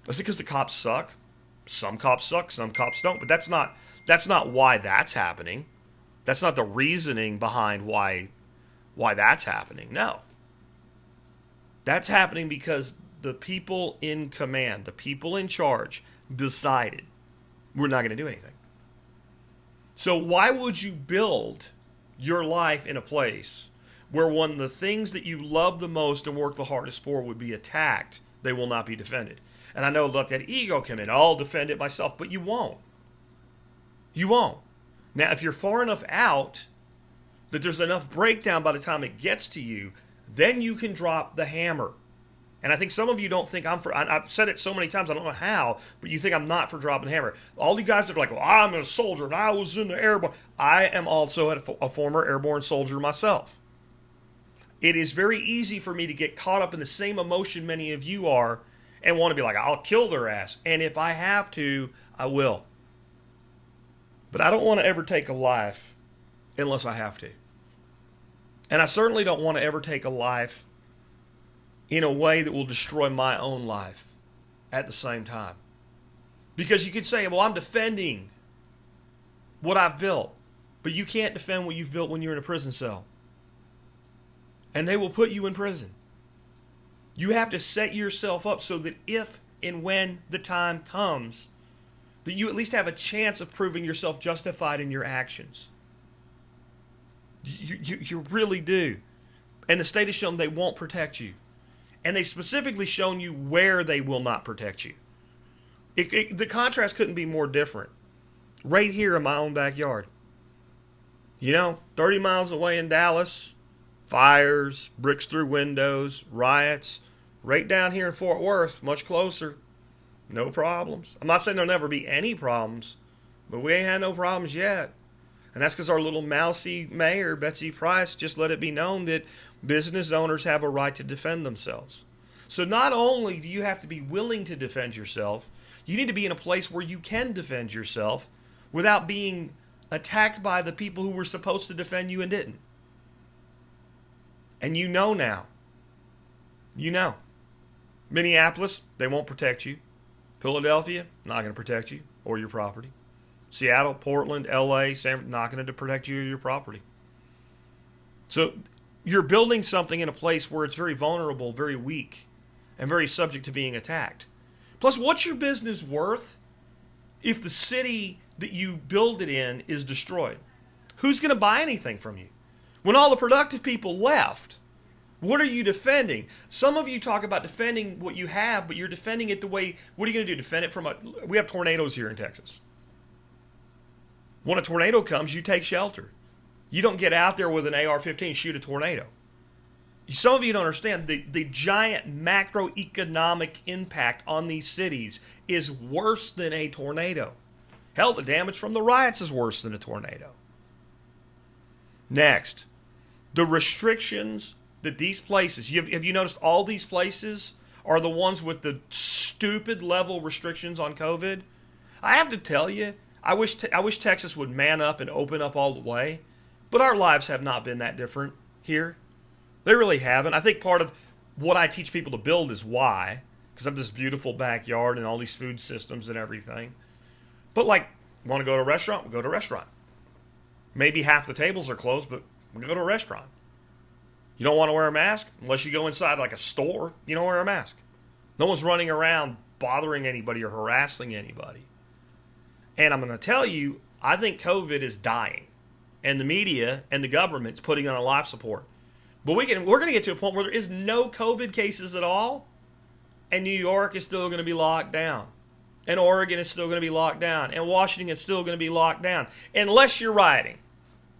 Is it because the cops suck? Some cops suck, some cops don't. But that's not why that's happening. That's not the reasoning behind why that's happening. No. That's happening because the people in command, the people in charge, decided we're not going to do anything. So why would you build your life in a place where one of the things that you love the most and work the hardest for would be attacked? They will not be defended. And I know, let that ego come in. I'll defend it myself, but you won't. You won't. Now, if you're far enough out that there's enough breakdown by the time it gets to you, then you can drop the hammer. And I think some of you don't think I'm for, I've said it so many times, I don't know how, but you think I'm not for dropping the hammer. All you guys that are like, well, I'm a soldier and I was in the airborne. I am also a former airborne soldier myself. It is very easy for me to get caught up in the same emotion many of you are and want to be like, I'll kill their ass. And if I have to, I will. But I don't want to ever take a life unless I have to. And I certainly don't want to ever take a life in a way that will destroy my own life at the same time. Because you could say, well, I'm defending what I've built. But you can't defend what you've built when you're in a prison cell. And they will put you in prison. You have to set yourself up so that if and when the time comes, that you at least have a chance of proving yourself justified in your actions. You really do. And the state has shown they won't protect you. And they've specifically shown you where they will not protect you. The contrast couldn't be more different. Right here in my own backyard. 30 miles away in Dallas, fires, bricks through windows, riots. Right down here in Fort Worth, much closer. No problems. I'm not saying there'll never be any problems, but we ain't had no problems yet. And that's because our little mousy mayor, Betsy Price, just let it be known that business owners have a right to defend themselves. So not only do you have to be willing to defend yourself, you need to be in a place where you can defend yourself without being attacked by the people who were supposed to defend you and didn't. And you know now. You know. Minneapolis, they won't protect you. Philadelphia, not going to protect you or your property. Seattle, Portland, LA, not going to protect you or your property. So you're building something in a place where it's very vulnerable, very weak, and very subject to being attacked. Plus, what's your business worth if the city that you build it in is destroyed? Who's going to buy anything from you? When all the productive people left, what are you defending? Some of you talk about defending what you have, but you're defending it the way, what are you going to do? Defend it from we have tornadoes here in Texas. When a tornado comes, you take shelter. You don't get out there with an AR-15 and shoot a tornado. Some of you don't understand the giant macroeconomic impact on these cities is worse than a tornado. Hell, the damage from the riots is worse than a tornado. Next, the restrictions that these places, have you noticed all these places are the ones with the stupid level restrictions on COVID? I have to tell you, I wish Texas would man up and open up all the way, but our lives have not been that different here. They really haven't. I think part of what I teach people to build is why, because I have this beautiful backyard and all these food systems and everything. But like, want to go to a restaurant? We'll go to a restaurant. Maybe half the tables are closed, but we'll go to a restaurant. You don't want to wear a mask? Unless you go inside like a store, you don't wear a mask. No one's running around bothering anybody or harassing anybody. And I'm going to tell you, I think COVID is dying. And the media and the government's putting on a life support. But we're going to get to a point where there is no COVID cases at all, and New York is still going to be locked down, and Oregon is still going to be locked down, and Washington is still going to be locked down, unless you're rioting.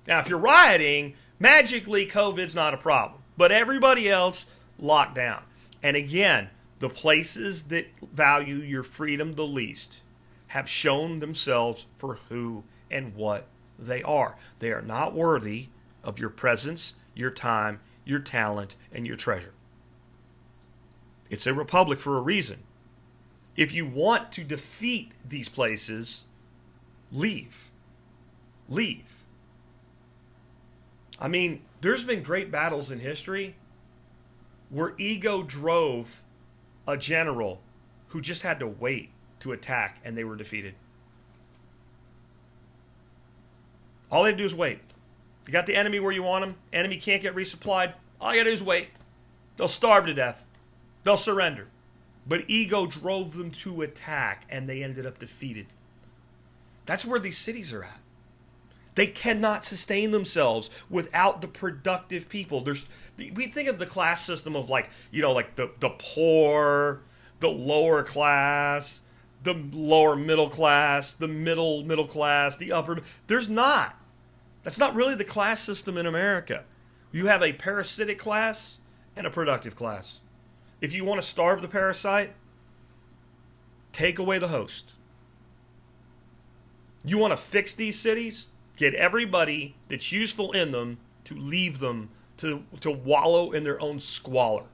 Now, if you're rioting, magically COVID's not a problem, but everybody else locked down. And again, the places that value your freedom the least have shown themselves for who and what they are. They are not worthy of your presence, your time, your talent, and your treasure. It's a republic for a reason. If you want to defeat these places, leave. Leave. I mean, there's been great battles in history where ego drove a general who just had to wait to attack and they were defeated. All they had to do is wait. You got the enemy where you want them. Enemy can't get resupplied. All you got to do is wait. They'll starve to death. They'll surrender. But ego drove them to attack, and they ended up defeated. That's where these cities are at. They cannot sustain themselves without the productive people. We think of the class system of like the poor, the lower class, the lower middle class, the middle class, the upper. There's not. That's not really the class system in America. You have a parasitic class and a productive class. If you want to starve the parasite, take away the host. You want to fix these cities? Get everybody that's useful in them to leave them to wallow in their own squalor.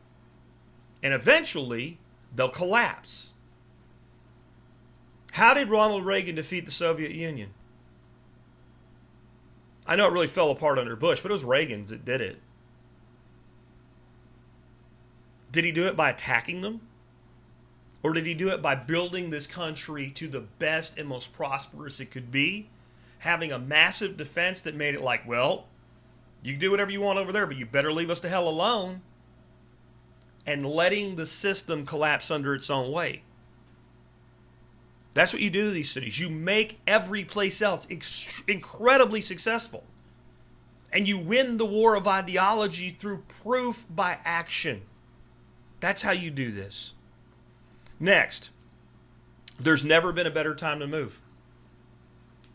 And eventually, they'll collapse. How did Ronald Reagan defeat the Soviet Union? I know it really fell apart under Bush, but it was Reagan that did it. Did he do it by attacking them? Or did he do it by building this country to the best and most prosperous it could be? Having a massive defense that made it like, well, you can do whatever you want over there, but you better leave us the hell alone. And letting the system collapse under its own weight. That's what you do to these cities. You make every place else incredibly successful. And you win the war of ideology through proof by action. That's how you do this. Next, there's never been a better time to move.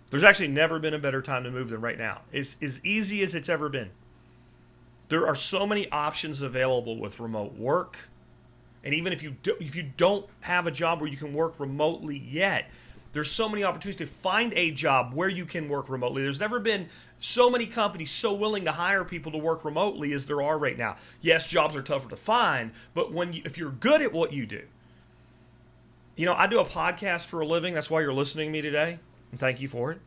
There's actually never been a better time to move than right now. It's as easy as it's ever been. There are so many options available with remote work. And even if you don't have a job where you can work remotely yet, there's so many opportunities to find a job where you can work remotely. There's never been so many companies so willing to hire people to work remotely as there are right now. Yes, jobs are tougher to find, but if you're good at what you do. You know, I do a podcast for a living. That's why you're listening to me today, and thank you for it.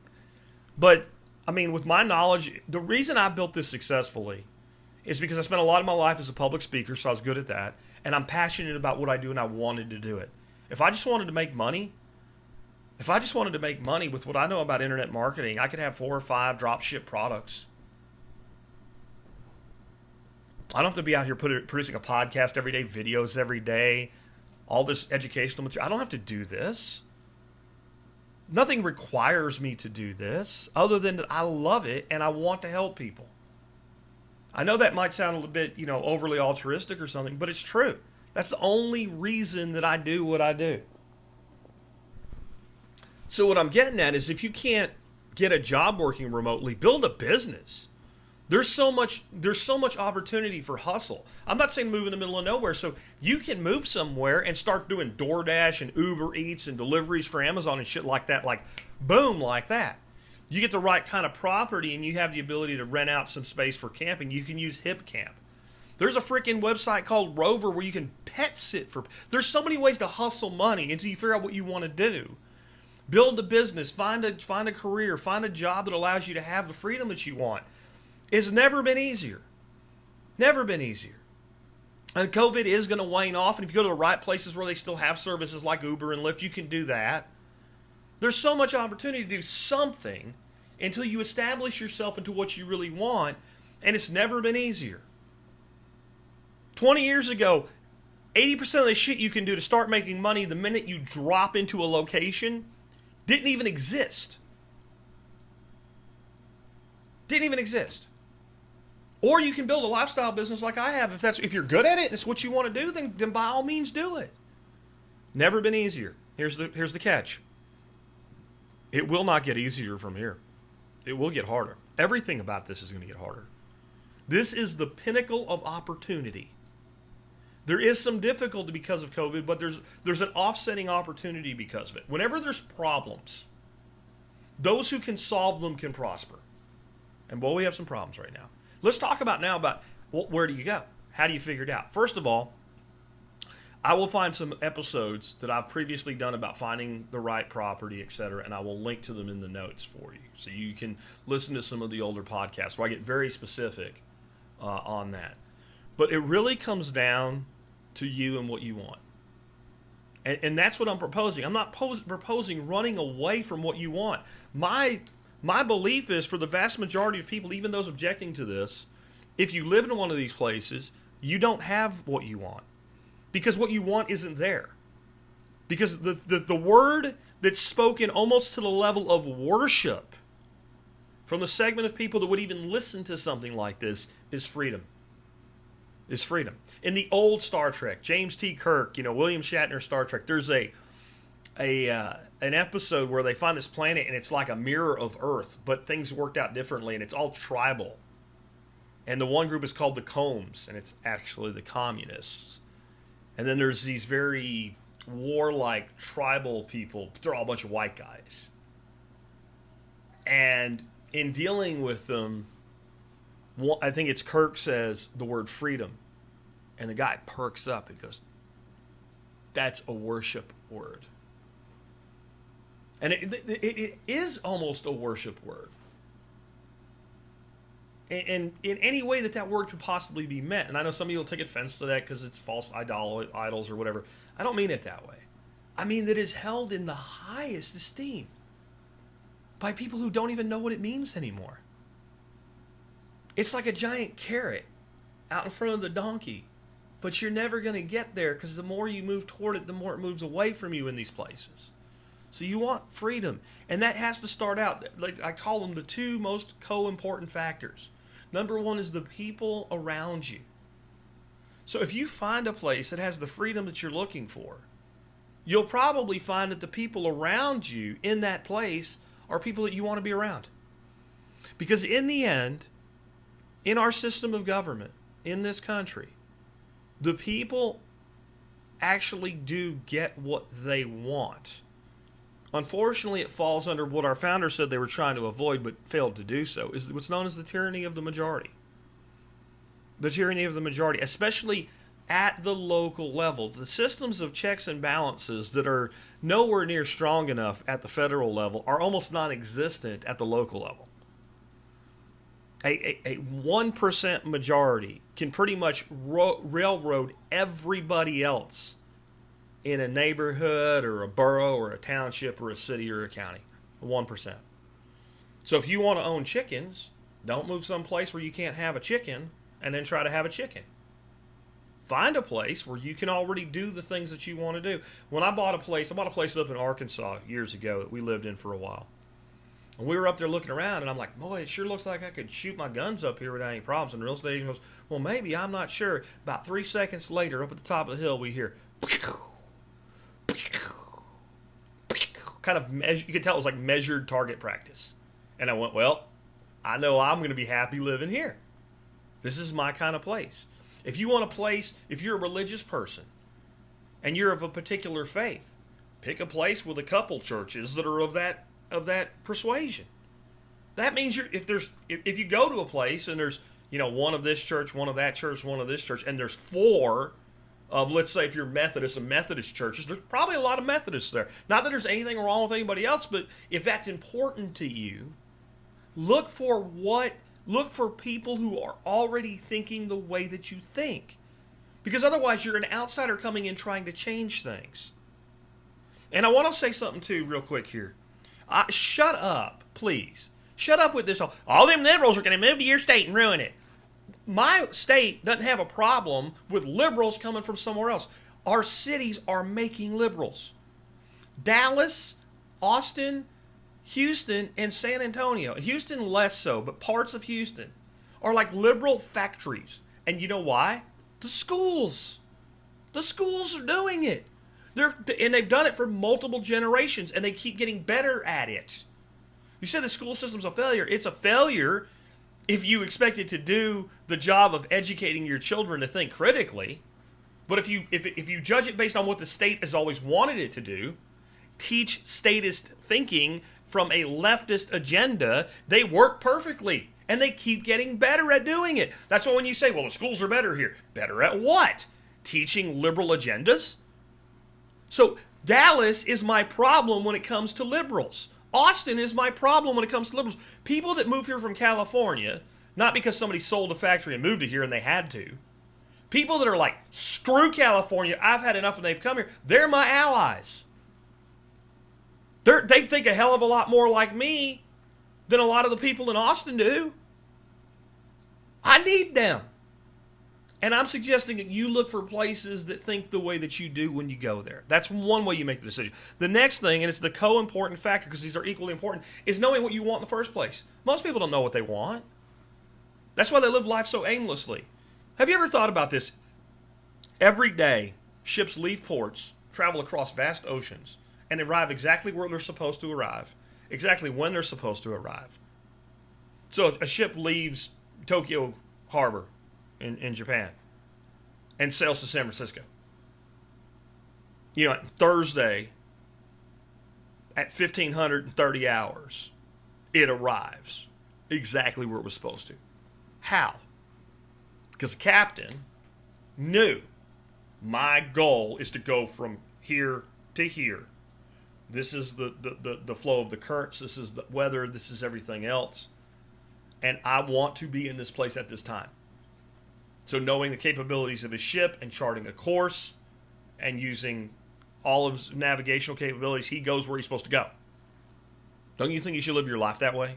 But, I mean, with my knowledge, the reason I built this successfully is because I spent a lot of my life as a public speaker, so I was good at that. And I'm passionate about what I do, and I wanted to do it. If I just wanted to make money with what I know about internet marketing, I could have 4 or 5 drop ship products. I don't have to be out here producing a podcast every day, videos every day, all this educational material. I don't have to do this. Nothing requires me to do this other than that I love it and I want to help people. I know that might sound a little bit, overly altruistic or something, but it's true. That's the only reason that I do what I do. So what I'm getting at is if you can't get a job working remotely, build a business. There's so much opportunity for hustle. I'm not saying move in the middle of nowhere. So you can move somewhere and start doing DoorDash and Uber Eats and deliveries for Amazon and shit like that, like boom, like that. You get the right kind of property and you have the ability to rent out some space for camping. You can use HipCamp. There's a freaking website called Rover where you can pet sit for. There's so many ways to hustle money until you figure out what you want to do. Build a business, find a career, find a job that allows you to have the freedom that you want. It's never been easier. Never been easier. And COVID is going to wane off. And if you go to the right places where they still have services like Uber and Lyft, you can do that. There's so much opportunity to do something until you establish yourself into what you really want. And it's never been easier. 20 years ago, 80% of the shit you can do to start making money the minute you drop into a location didn't even exist. Didn't even exist. Or you can build a lifestyle business like I have. If you're good at it and it's what you want to do, then by all means do it. Never been easier. Here's the catch. It will not get easier from here. It will get harder. Everything about this is going to get harder. This is the pinnacle of opportunity. There is some difficulty because of COVID, but there's an offsetting opportunity because of it. Whenever there's problems, those who can solve them can prosper. And boy, we have some problems right now. Let's talk about where do you go? How do you figure it out? First of all, I will find some episodes that I've previously done about finding the right property, etc., and I will link to them in the notes for you. So you can listen to some of the older podcasts where I get very specific on that. But it really comes down to you and what you want. And that's what I'm proposing. I'm not proposing running away from what you want. My belief is for the vast majority of people, even those objecting to this, if you live in one of these places, you don't have what you want. Because what you want isn't there. Because the word that's spoken almost to the level of worship from the segment of people that would even listen to something like this is freedom. Is freedom. In the old Star Trek, James T. Kirk, William Shatner Star Trek, there's an episode where they find this planet and it's like a mirror of Earth, but things worked out differently and it's all tribal. And the one group is called the Combs, and it's actually the communists. And then there's these very warlike tribal people, but they're all a bunch of white guys. And in dealing with them, I think it's Kirk says the word freedom. And the guy perks up and goes, that's a worship word. And it is almost a worship word. And in any way that word could possibly be meant. And I know some of you will take offense to that because it's false idols or whatever. I don't mean it that way. I mean that it is held in the highest esteem by people who don't even know what it means anymore. It's like a giant carrot out in front of the donkey. But you're never going to get there because the more you move toward it, the more it moves away from you in these places. So you want freedom. And that has to start out, like I call them the two most co-important factors. Number one is the people around you. So if you find a place that has the freedom that you're looking for, you'll probably find that the people around you in that place are people that you want to be around. Because in the end, in our system of government, in this country, the people actually do get what they want. Unfortunately, it falls under what our founders said they were trying to avoid but failed to do so, is what's known as the tyranny of the majority. The tyranny of the majority, especially at the local level. The systems of checks and balances that are nowhere near strong enough at the federal level are almost non-existent at the local level. A 1% majority can pretty much railroad everybody else in a neighborhood or a borough or a township or a city or a county. 1%. So if you want to own chickens, don't move someplace where you can't have a chicken and then try to have a chicken. Find a place where you can already do the things that you want to do. When I bought a place up in Arkansas years ago that we lived in for a while. And we were up there looking around, and I'm like, boy, it sure looks like I could shoot my guns up here without any problems. And the real estate agent goes, well, maybe, I'm not sure. About 3 seconds later, up at the top of the hill, we hear, kind of, you could tell it was like measured target practice. And I went, well, I know I'm going to be happy living here. This is my kind of place. If you want a place, if you're a religious person, and you're of a particular faith, pick a place with a couple churches that are of that persuasion. That means if you go to a place and there's one of this church, one of that church, one of this church, and there's 4 of, let's say, if you're Methodist, and Methodist churches, there's probably a lot of Methodists there. Not that there's anything wrong with anybody else, but if that's important to you, look for people who are already thinking the way that you think. Because otherwise you're an outsider coming in trying to change things. And I want to say something too real quick here. Shut up, please. Shut up with this. All them liberals are going to move to your state and ruin it. My state doesn't have a problem with liberals coming from somewhere else. Our cities are making liberals. Dallas, Austin, Houston, and San Antonio. Houston less so, but parts of Houston are like liberal factories. And you know why? The schools. The schools are doing it. And they've done it for multiple generations, and they keep getting better at it. You said the school system's a failure. It's a failure if you expect it to do the job of educating your children to think critically. But if you judge it based on what the state has always wanted it to do, teach statist thinking from a leftist agenda, they work perfectly. And they keep getting better at doing it. That's why when you say, well, the schools are better here. Better at what? Teaching liberal agendas? So Dallas is my problem when it comes to liberals. Austin is my problem when it comes to liberals. People that move here from California, not because somebody sold a factory and moved to here and they had to. People that are like, screw California, I've had enough and they've come here. They're my allies. They think a hell of a lot more like me than a lot of the people in Austin do. I need them. And I'm suggesting that you look for places that think the way that you do when you go there. That's one way you make the decision. The next thing, and it's the co-important factor because these are equally important, is knowing what you want in the first place. Most people don't know what they want. That's why they live life so aimlessly. Have you ever thought about this? Every day, ships leave ports, travel across vast oceans, and arrive exactly where they're supposed to arrive, exactly when they're supposed to arrive. So a ship leaves Tokyo Harbor in Japan and sails to San Francisco. Thursday at 1530 hours, it arrives exactly where it was supposed to. How? Because the captain knew my goal is to go from here to here. This is the flow of the currents. This is the weather. This is everything else. And I want to be in this place at this time. So knowing the capabilities of his ship and charting a course and using all of his navigational capabilities, he goes where he's supposed to go. Don't you think you should live your life that way?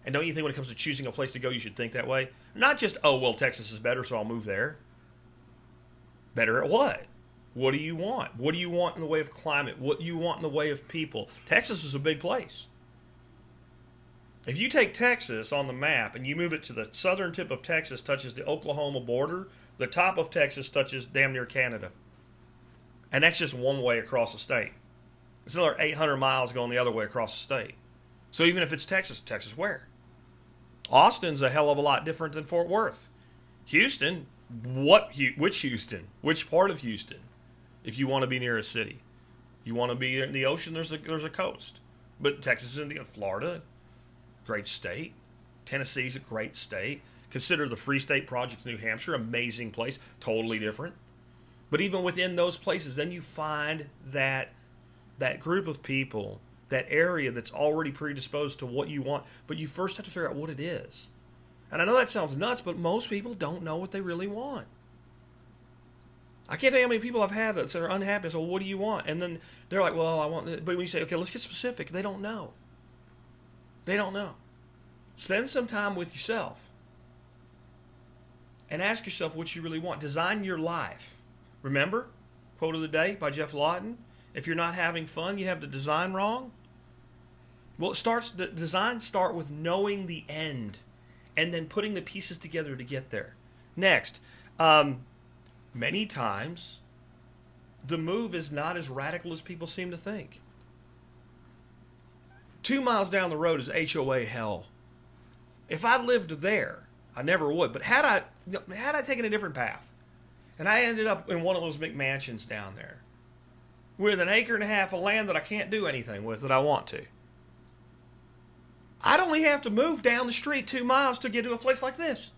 And don't you think when it comes to choosing a place to go, you should think that way? Not just, oh, well, Texas is better, so I'll move there. Better at what? What do you want? What do you want in the way of climate? What do you want in the way of people? Texas is a big place. If you take Texas on the map and you move it to the southern tip of Texas, touches the Oklahoma border, the top of Texas touches damn near Canada. And that's just one way across the state. It's another 800 miles going the other way across the state. So even if it's Texas, Texas where? Austin's a hell of a lot different than Fort Worth. Houston, which Houston? Which part of Houston? If you want to be near a city. You want to be in the ocean, there's a coast. But Texas is in Florida, great state. Tennessee's a great state. Consider the Free State Project in New Hampshire, amazing place, totally different. But even within those places, then you find that group of people, that area that's already predisposed to what you want, but you first have to figure out what it is. And I know that sounds nuts, but most people don't know what they really want. I can't tell you how many people I've had that are unhappy. So, what do you want? And then they're like, well, I want this. But when you say, okay, let's get specific, they don't know. They don't know. Spend some time with yourself. and ask yourself what you really want. Design your life. Remember, quote of the day by Jeff Lawton, if you're not having fun, you have the design wrong. Well, the design start with knowing the end and then putting the pieces together to get there. Next, many times the move is not as radical as people seem to think. 2 miles down the road is HOA hell. If I lived there, I never would. But had I taken a different path, and I ended up in one of those McMansions down there, with an acre and a half of land that I can't do anything with that I want to, I'd only have to move down the street 2 miles to get to a place like this.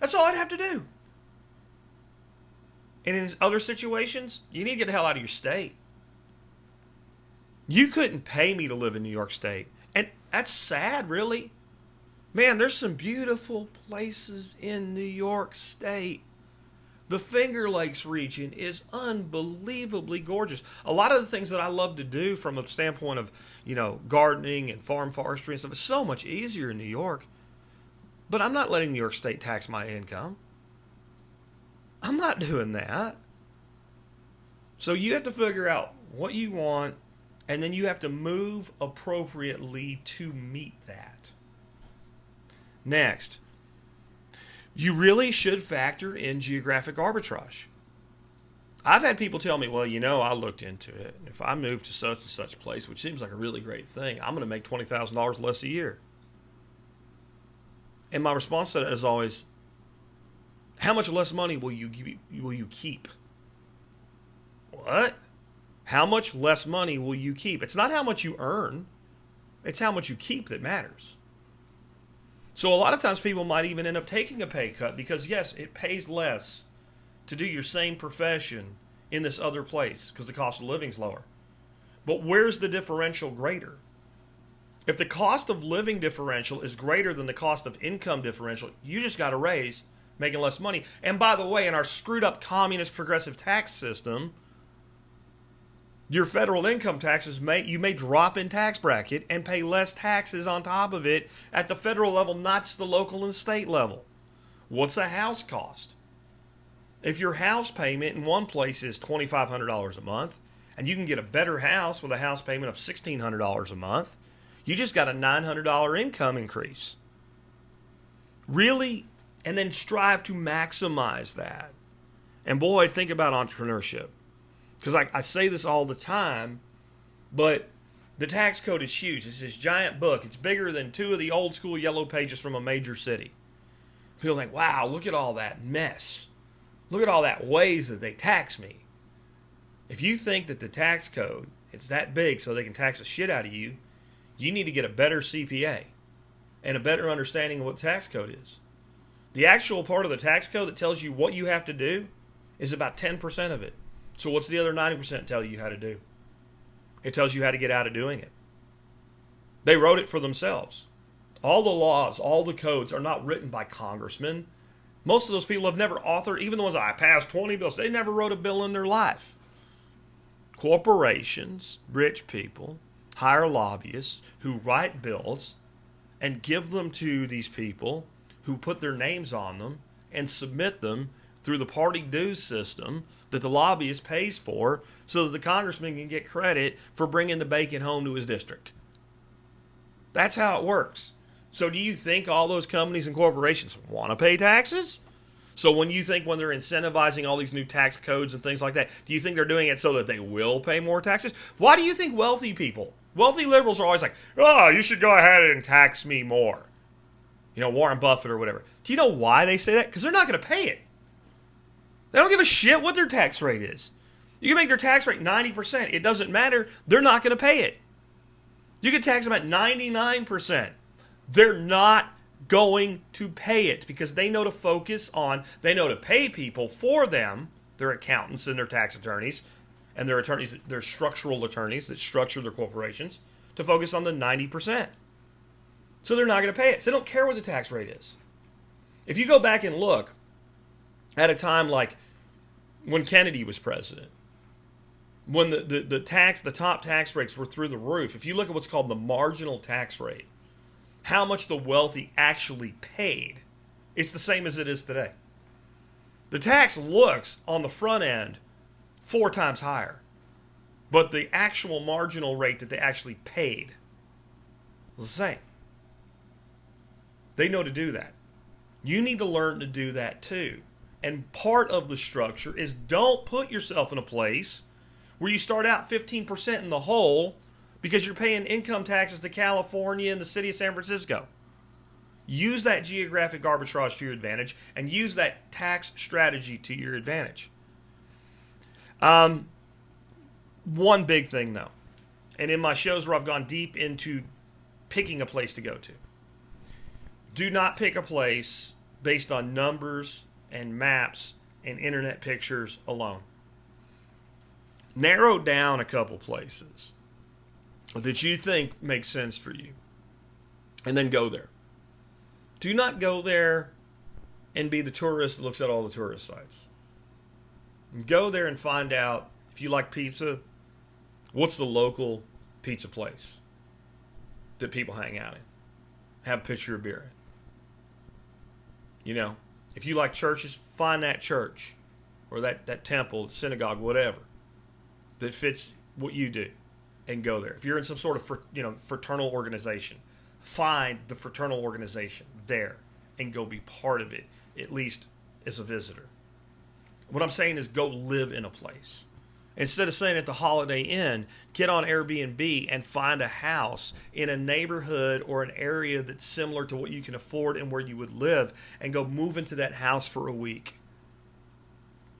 That's all I'd have to do. And in other situations, you need to get the hell out of your state. You couldn't pay me to live in New York State. And that's sad, really. Man, there's some beautiful places in New York State. The Finger Lakes region is unbelievably gorgeous. A lot of the things that I love to do from a standpoint of, gardening and farm forestry and stuff is so much easier in New York. But I'm not letting New York State tax my income. I'm not doing that. So you have to figure out what you want, and then you have to move appropriately to meet that. Next, you really should factor in geographic arbitrage. I've had people tell me, well, I looked into it. If I move to such and such place, which seems like a really great thing, I'm going to make $20,000 less a year. And my response to that is always, how much less money will you keep? What? How much less money will you keep? It's not how much you earn. It's how much you keep that matters. So a lot of times people might even end up taking a pay cut because, yes, it pays less to do your same profession in this other place because the cost of living is lower. But where's the differential greater? If the cost of living differential is greater than the cost of income differential, you just got to raise making less money. And by the way, in our screwed up communist progressive tax system, your federal income taxes you may drop in tax bracket and pay less taxes on top of it at the federal level, not just the local and state level. What's a house cost? If your house payment in one place is $2,500 a month, and you can get a better house with a house payment of $1,600 a month, you just got a $900 income increase. Really, and then strive to maximize that. And boy, think about entrepreneurship. Because I say this all the time, but the tax code is huge. It's this giant book. It's bigger than 2 of the old school yellow pages from a major city. People think, wow, look at all that mess. Look at all that ways that they tax me. If you think that the tax code, it's that big so they can tax the shit out of you, you need to get a better CPA and a better understanding of what the tax code is. The actual part of the tax code that tells you what you have to do is about 10% of it. So what's the other 90% tell you how to do? It tells you how to get out of doing it. They wrote it for themselves. All the laws, all the codes are not written by congressmen. Most of those people have never authored, even the ones that I passed 20 bills, they never wrote a bill in their life. Corporations, rich people, hire lobbyists who write bills and give them to these people who put their names on them and submit them through the party dues system that the lobbyist pays for so that the congressman can get credit for bringing the bacon home to his district. That's how it works. So do you think all those companies and corporations want to pay taxes? So when they're incentivizing all these new tax codes and things like that, do you think they're doing it so that they will pay more taxes? Why do you think wealthy liberals are always like, oh, you should go ahead and tax me more? Warren Buffett or whatever. Do you know why they say that? Because they're not going to pay it. They don't give a shit what their tax rate is. You can make their tax rate 90%. It doesn't matter. They're not going to pay it. You can tax them at 99%. They're not going to pay it because they know to pay people for them, their accountants and their tax attorneys, and their attorneys, their structural attorneys that structure their corporations, to focus on the 90%. So they're not going to pay it. So they don't care what the tax rate is. If you go back and look at a time like when Kennedy was president, when the top tax rates were through the roof, if you look at what's called the marginal tax rate, how much the wealthy actually paid It's the same as it is today. The tax looks on the front end 4 times higher, but the actual marginal rate that they actually paid is the same. They know to do that. You need to learn to do that too. And part of the structure is don't put yourself in a place where you start out 15% in the hole because you're paying income taxes to California and the city of San Francisco. Use that geographic arbitrage to your advantage and use that tax strategy to your advantage. One big thing though, and in my shows where I've gone deep into picking a place to go to, do not pick a place based on numbers and maps and internet pictures alone. Narrow down a couple places that you think make sense for you and then go there. Do not go there and be the tourist that looks at all the tourist sites. Go there and find out, if you like pizza, what's the local pizza place that people hang out in. Have a pitcher of beer in. You know, if you like churches, find that church or that temple, synagogue, whatever, that fits what you do and go there. If you're in some sort of fraternal organization, find the fraternal organization there and go be part of it, at least as a visitor. What I'm saying is go live in a place. Instead of staying at the Holiday Inn, get on Airbnb and find a house in a neighborhood or an area that's similar to what you can afford and where you would live, and go move into that house for a week.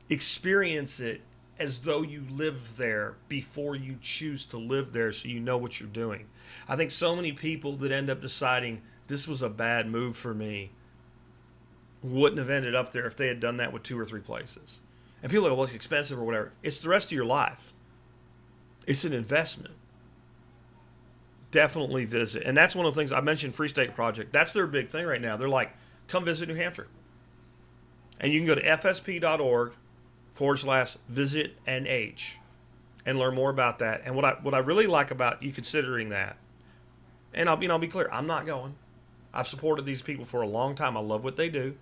Experience it as though you live there before you choose to live there, so you know what you're doing. I think so many people that end up deciding this was a bad move for me wouldn't have ended up there if they had done that with 2 or 3 places. And people are like, well, it's expensive or whatever. It's the rest of your life. It's an investment. Definitely visit. And that's one of the things I mentioned, Free State Project. That's their big thing right now. They're like, come visit New Hampshire. And you can go to fsp.org/visit-NH and learn more about that. And what I really like about you considering that, and I'll be clear, I'm not going. I've supported these people for a long time. I love what they do.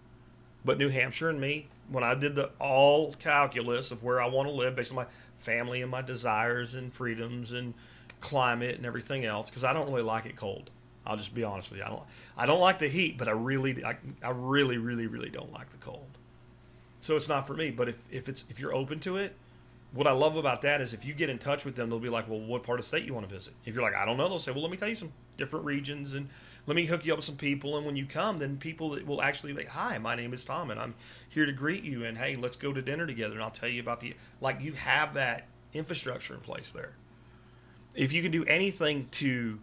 But New Hampshire and me, when I did the all calculus of where I want to live based on my family and my desires and freedoms and climate and everything else, because I don't really like it cold. I'll just be honest with you. I don't like the heat, but I really don't like the cold. So it's not for me. But if you're open to it, what I love about that is if you get in touch with them, they'll be like, well, what part of the state you want to visit? If you're like, I don't know, they'll say, well, let me tell you some different regions and let me hook you up with some people. And when you come, then people that will actually be, hi, my name is Tom and I'm here to greet you. And hey, let's go to dinner together. And I'll tell you about you have that infrastructure in place there. If you can do anything to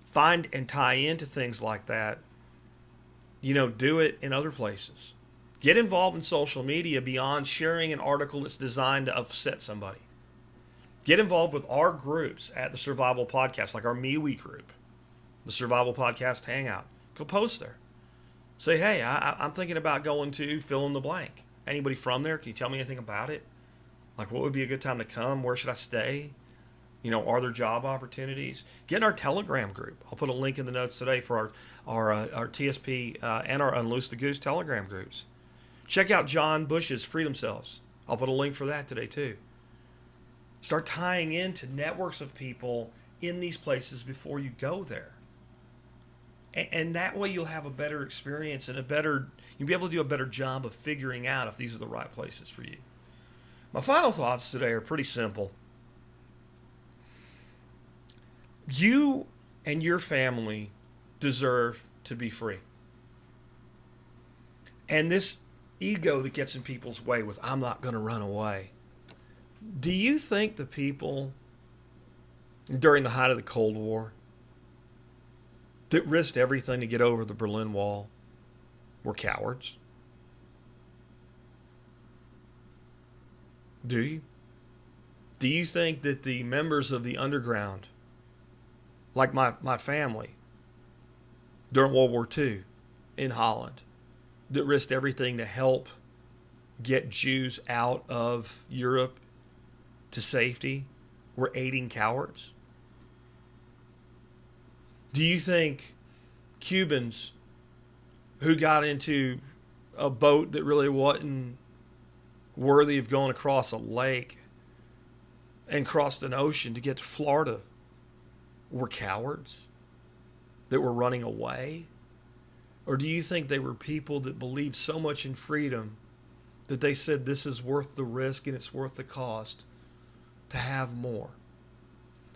find and tie into things like that, do it in other places. Get involved in social media beyond sharing an article that's designed to upset somebody. Get involved with our groups at the Survival Podcast, like our MeWe group, the Survival Podcast Hangout. Go post there. Say, hey, I'm thinking about going to fill in the blank. Anybody from there? Can you tell me anything about it? Like, what would be a good time to come? Where should I stay? Are there job opportunities? Get in our Telegram group. I'll put a link in the notes today for our TSP and our Unloose the Goose Telegram groups. Check out John Bush's Freedom Cells. I'll put a link for that today too. Start tying into networks of people in these places before you go there. And that way you'll have a better experience and you'll be able to do a better job of figuring out if these are the right places for you. My final thoughts today are pretty simple. You and your family deserve to be free. And this ego that gets in people's way with, I'm not going to run away. Do you think the people during the height of the Cold War that risked everything to get over the Berlin Wall were cowards? Do you? Do you think that the members of the underground, like my family, during World War II in Holland, that risked everything to help get Jews out of Europe to safety, were aiding cowards? Do you think Cubans who got into a boat that really wasn't worthy of going across a lake and crossed an ocean to get to Florida were cowards that were running away? Or do you think they were people that believed so much in freedom that they said this is worth the risk and it's worth the cost to have more?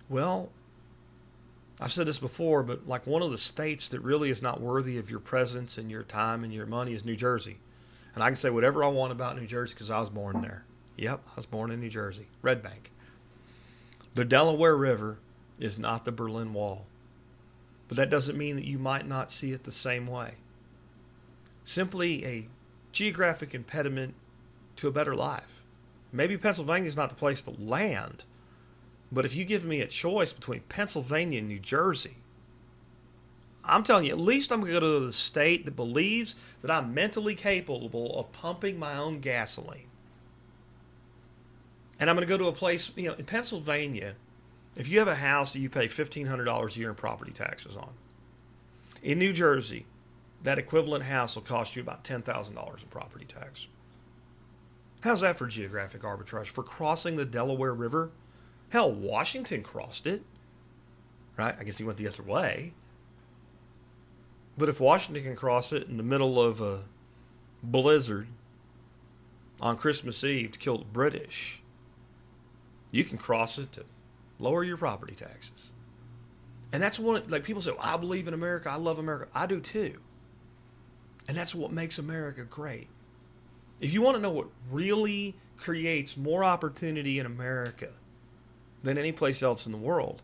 Well, I've said this before, but like one of the states that really is not worthy of your presence and your time and your money is New Jersey. And I can say whatever I want about New Jersey because I was born there. Yep, I was born in New Jersey, Red Bank. The Delaware River is not the Berlin Wall. But that doesn't mean that you might not see it the same way. Simply a geographic impediment to a better life. Maybe Pennsylvania is not the place to land, but if you give me a choice between Pennsylvania and New Jersey, I'm telling you, at least I'm going to go to the state that believes that I'm mentally capable of pumping my own gasoline. And I'm going to go to a place, in Pennsylvania, if you have a house that you pay $1,500 a year in property taxes on, in New Jersey, that equivalent house will cost you about $10,000 in property tax. How's that for geographic arbitrage? For crossing the Delaware River? Hell, Washington crossed it, right? I guess he went the other way. But if Washington can cross it in the middle of a blizzard on Christmas Eve to kill the British, you can cross it to lower your property taxes. And that's one, like people say, I believe in America, I love America. I do too. And that's what makes America great. If you want to know what really creates more opportunity in America than any place else in the world,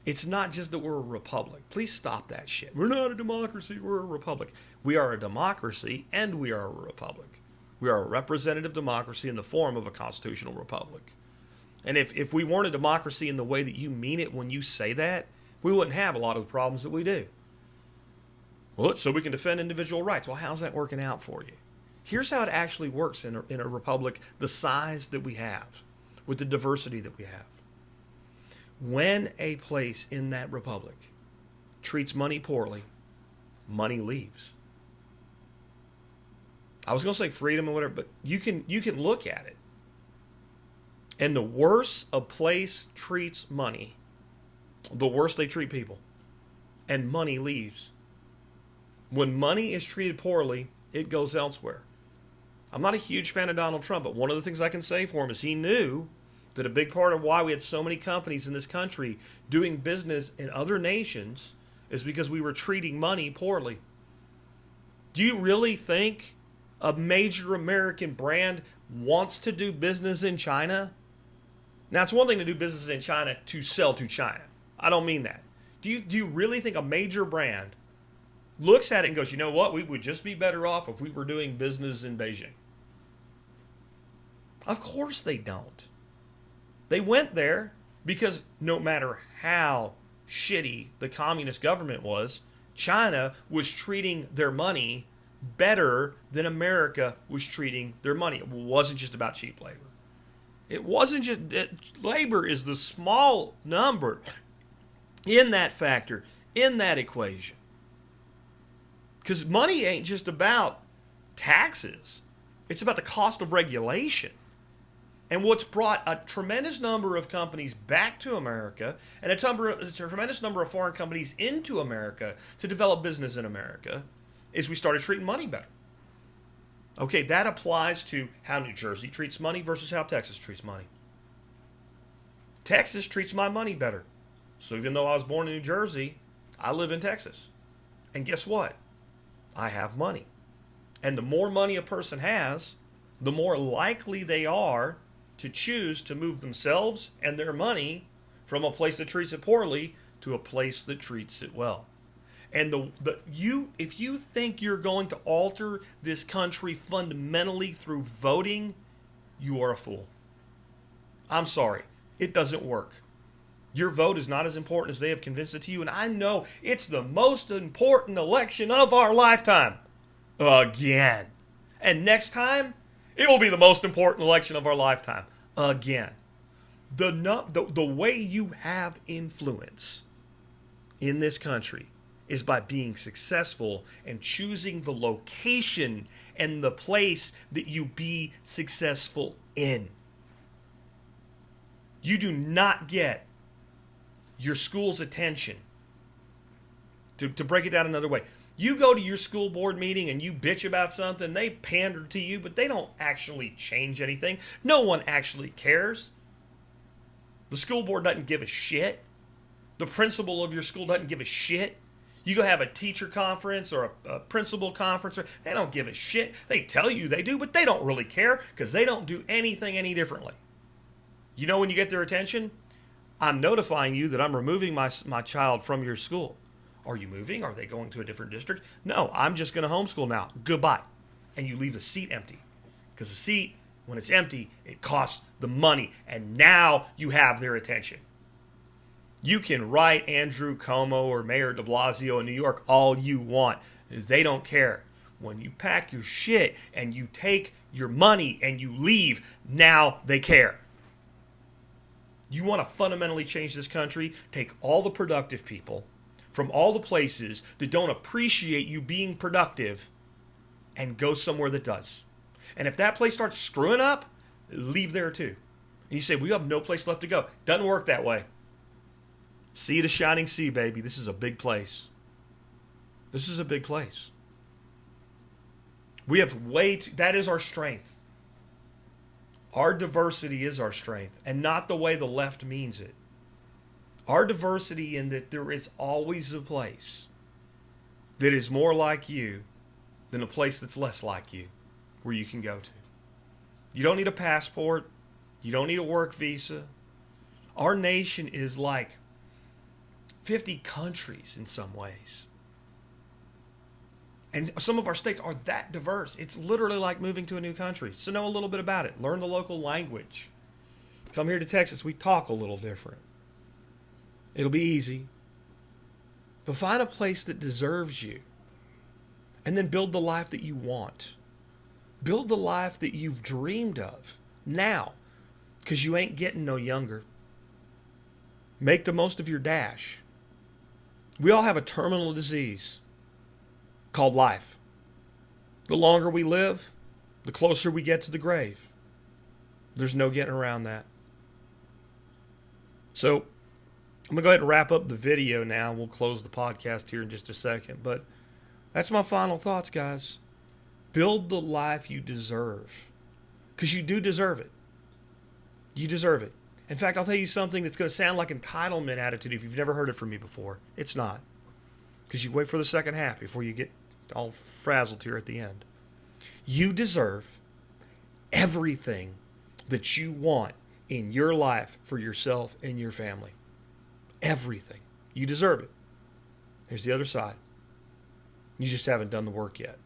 it's not just that we're a republic. Please stop that shit. We're not a democracy, we're a republic. We are a democracy and we are a republic. We are a representative democracy in the form of a constitutional republic. And if we weren't a democracy in the way that you mean it when you say that, we wouldn't have a lot of the problems that we do. Well, it's so we can defend individual rights. Well, how's that working out for you? Here's how it actually works in a republic the size that we have, with the diversity that we have. When a place in that republic treats money poorly, money leaves. I was going to say freedom or whatever, but you can look at it. And the worse a place treats money, the worse they treat people. And money leaves. When money is treated poorly, it goes elsewhere. I'm not a huge fan of Donald Trump, but one of the things I can say for him is he knew that a big part of why we had so many companies in this country doing business in other nations is because we were treating money poorly. Do you really think a major American brand wants to do business in China? Now, it's one thing to do business in China to sell to China. I don't mean that. Do you really think a major brand looks at it and goes, you know what, we would just be better off if we were doing business in Beijing? Of course they don't. They went there because no matter how shitty the communist government was, China was treating their money better than America was treating their money. It wasn't just about cheap labor. It wasn't just, labor is the small number in that factor, in that equation. Because money ain't just about taxes. It's about the cost of regulation. And what's brought a tremendous number of companies back to America and a tremendous number of foreign companies into America to develop business in America is we started treating money better. Okay, that applies to how New Jersey treats money versus how Texas treats money. Texas treats my money better. So even though I was born in New Jersey, I live in Texas. And guess what? I have money. And the more money a person has, the more likely they are to choose to move themselves and their money from a place that treats it poorly to a place that treats it well. And if you think you're going to alter this country fundamentally through voting, you are a fool. I'm sorry. It doesn't work. Your vote is not as important as they have convinced it to you. And I know it's the most important election of our lifetime. Again. And next time, it will be the most important election of our lifetime. Again. The way you have influence in this country is by being successful and choosing the location and the place that you be successful in. You do not get your school's attention. To break it down another way, you go to your school board meeting and you bitch about something, they pander to you, but they don't actually change anything. No one actually cares. The school board doesn't give a shit. The principal of your school doesn't give a shit. You go have a teacher conference or a principal conference, they don't give a shit. They tell you they do, but they don't really care because they don't do anything any differently. You know when you get their attention? I'm notifying you that I'm removing my child from your school. Are you moving? Are they going to a different district? No, I'm just going to homeschool now. Goodbye. And you leave the seat empty. Because the seat, when it's empty, it costs the money. And now you have their attention. You can write Andrew Cuomo or Mayor de Blasio in New York all you want. They don't care. When you pack your shit and you take your money and you leave, now they care. You want to fundamentally change this country? Take all the productive people from all the places that don't appreciate you being productive and go somewhere that does. And if that place starts screwing up, leave there too. And you say, we have no place left to go. Doesn't work that way. Sea to shining sea, baby. This is a big place. This is a big place. We have that is our strength. Our diversity is our strength, and not the way the left means it. Our diversity in that there is always a place that is more like you than a place that's less like you, where you can go to. You don't need a passport. You don't need a work visa. Our nation is like 50 countries in some ways. And some of our states are that diverse. It's literally like moving to a new country. So know a little bit about it. Learn the local language. Come here to Texas, we talk a little different. It'll be easy. But find a place that deserves you. And then build the life that you want. Build the life that you've dreamed of now. Because you ain't getting no younger. Make the most of your dash. We all have a terminal disease called life. The longer we live, the closer we get to the grave. There's no getting around that. So, I'm going to go ahead and wrap up the video now. We'll close the podcast here in just a second. But that's my final thoughts, guys. Build the life you deserve. Because you do deserve it. You deserve it. In fact, I'll tell you something that's going to sound like entitlement attitude if you've never heard it from me before. It's not. Because you wait for the second half before you get all frazzled here at the end. You deserve everything that you want in your life for yourself and your family. Everything. You deserve it. Here's the other side. You just haven't done the work yet.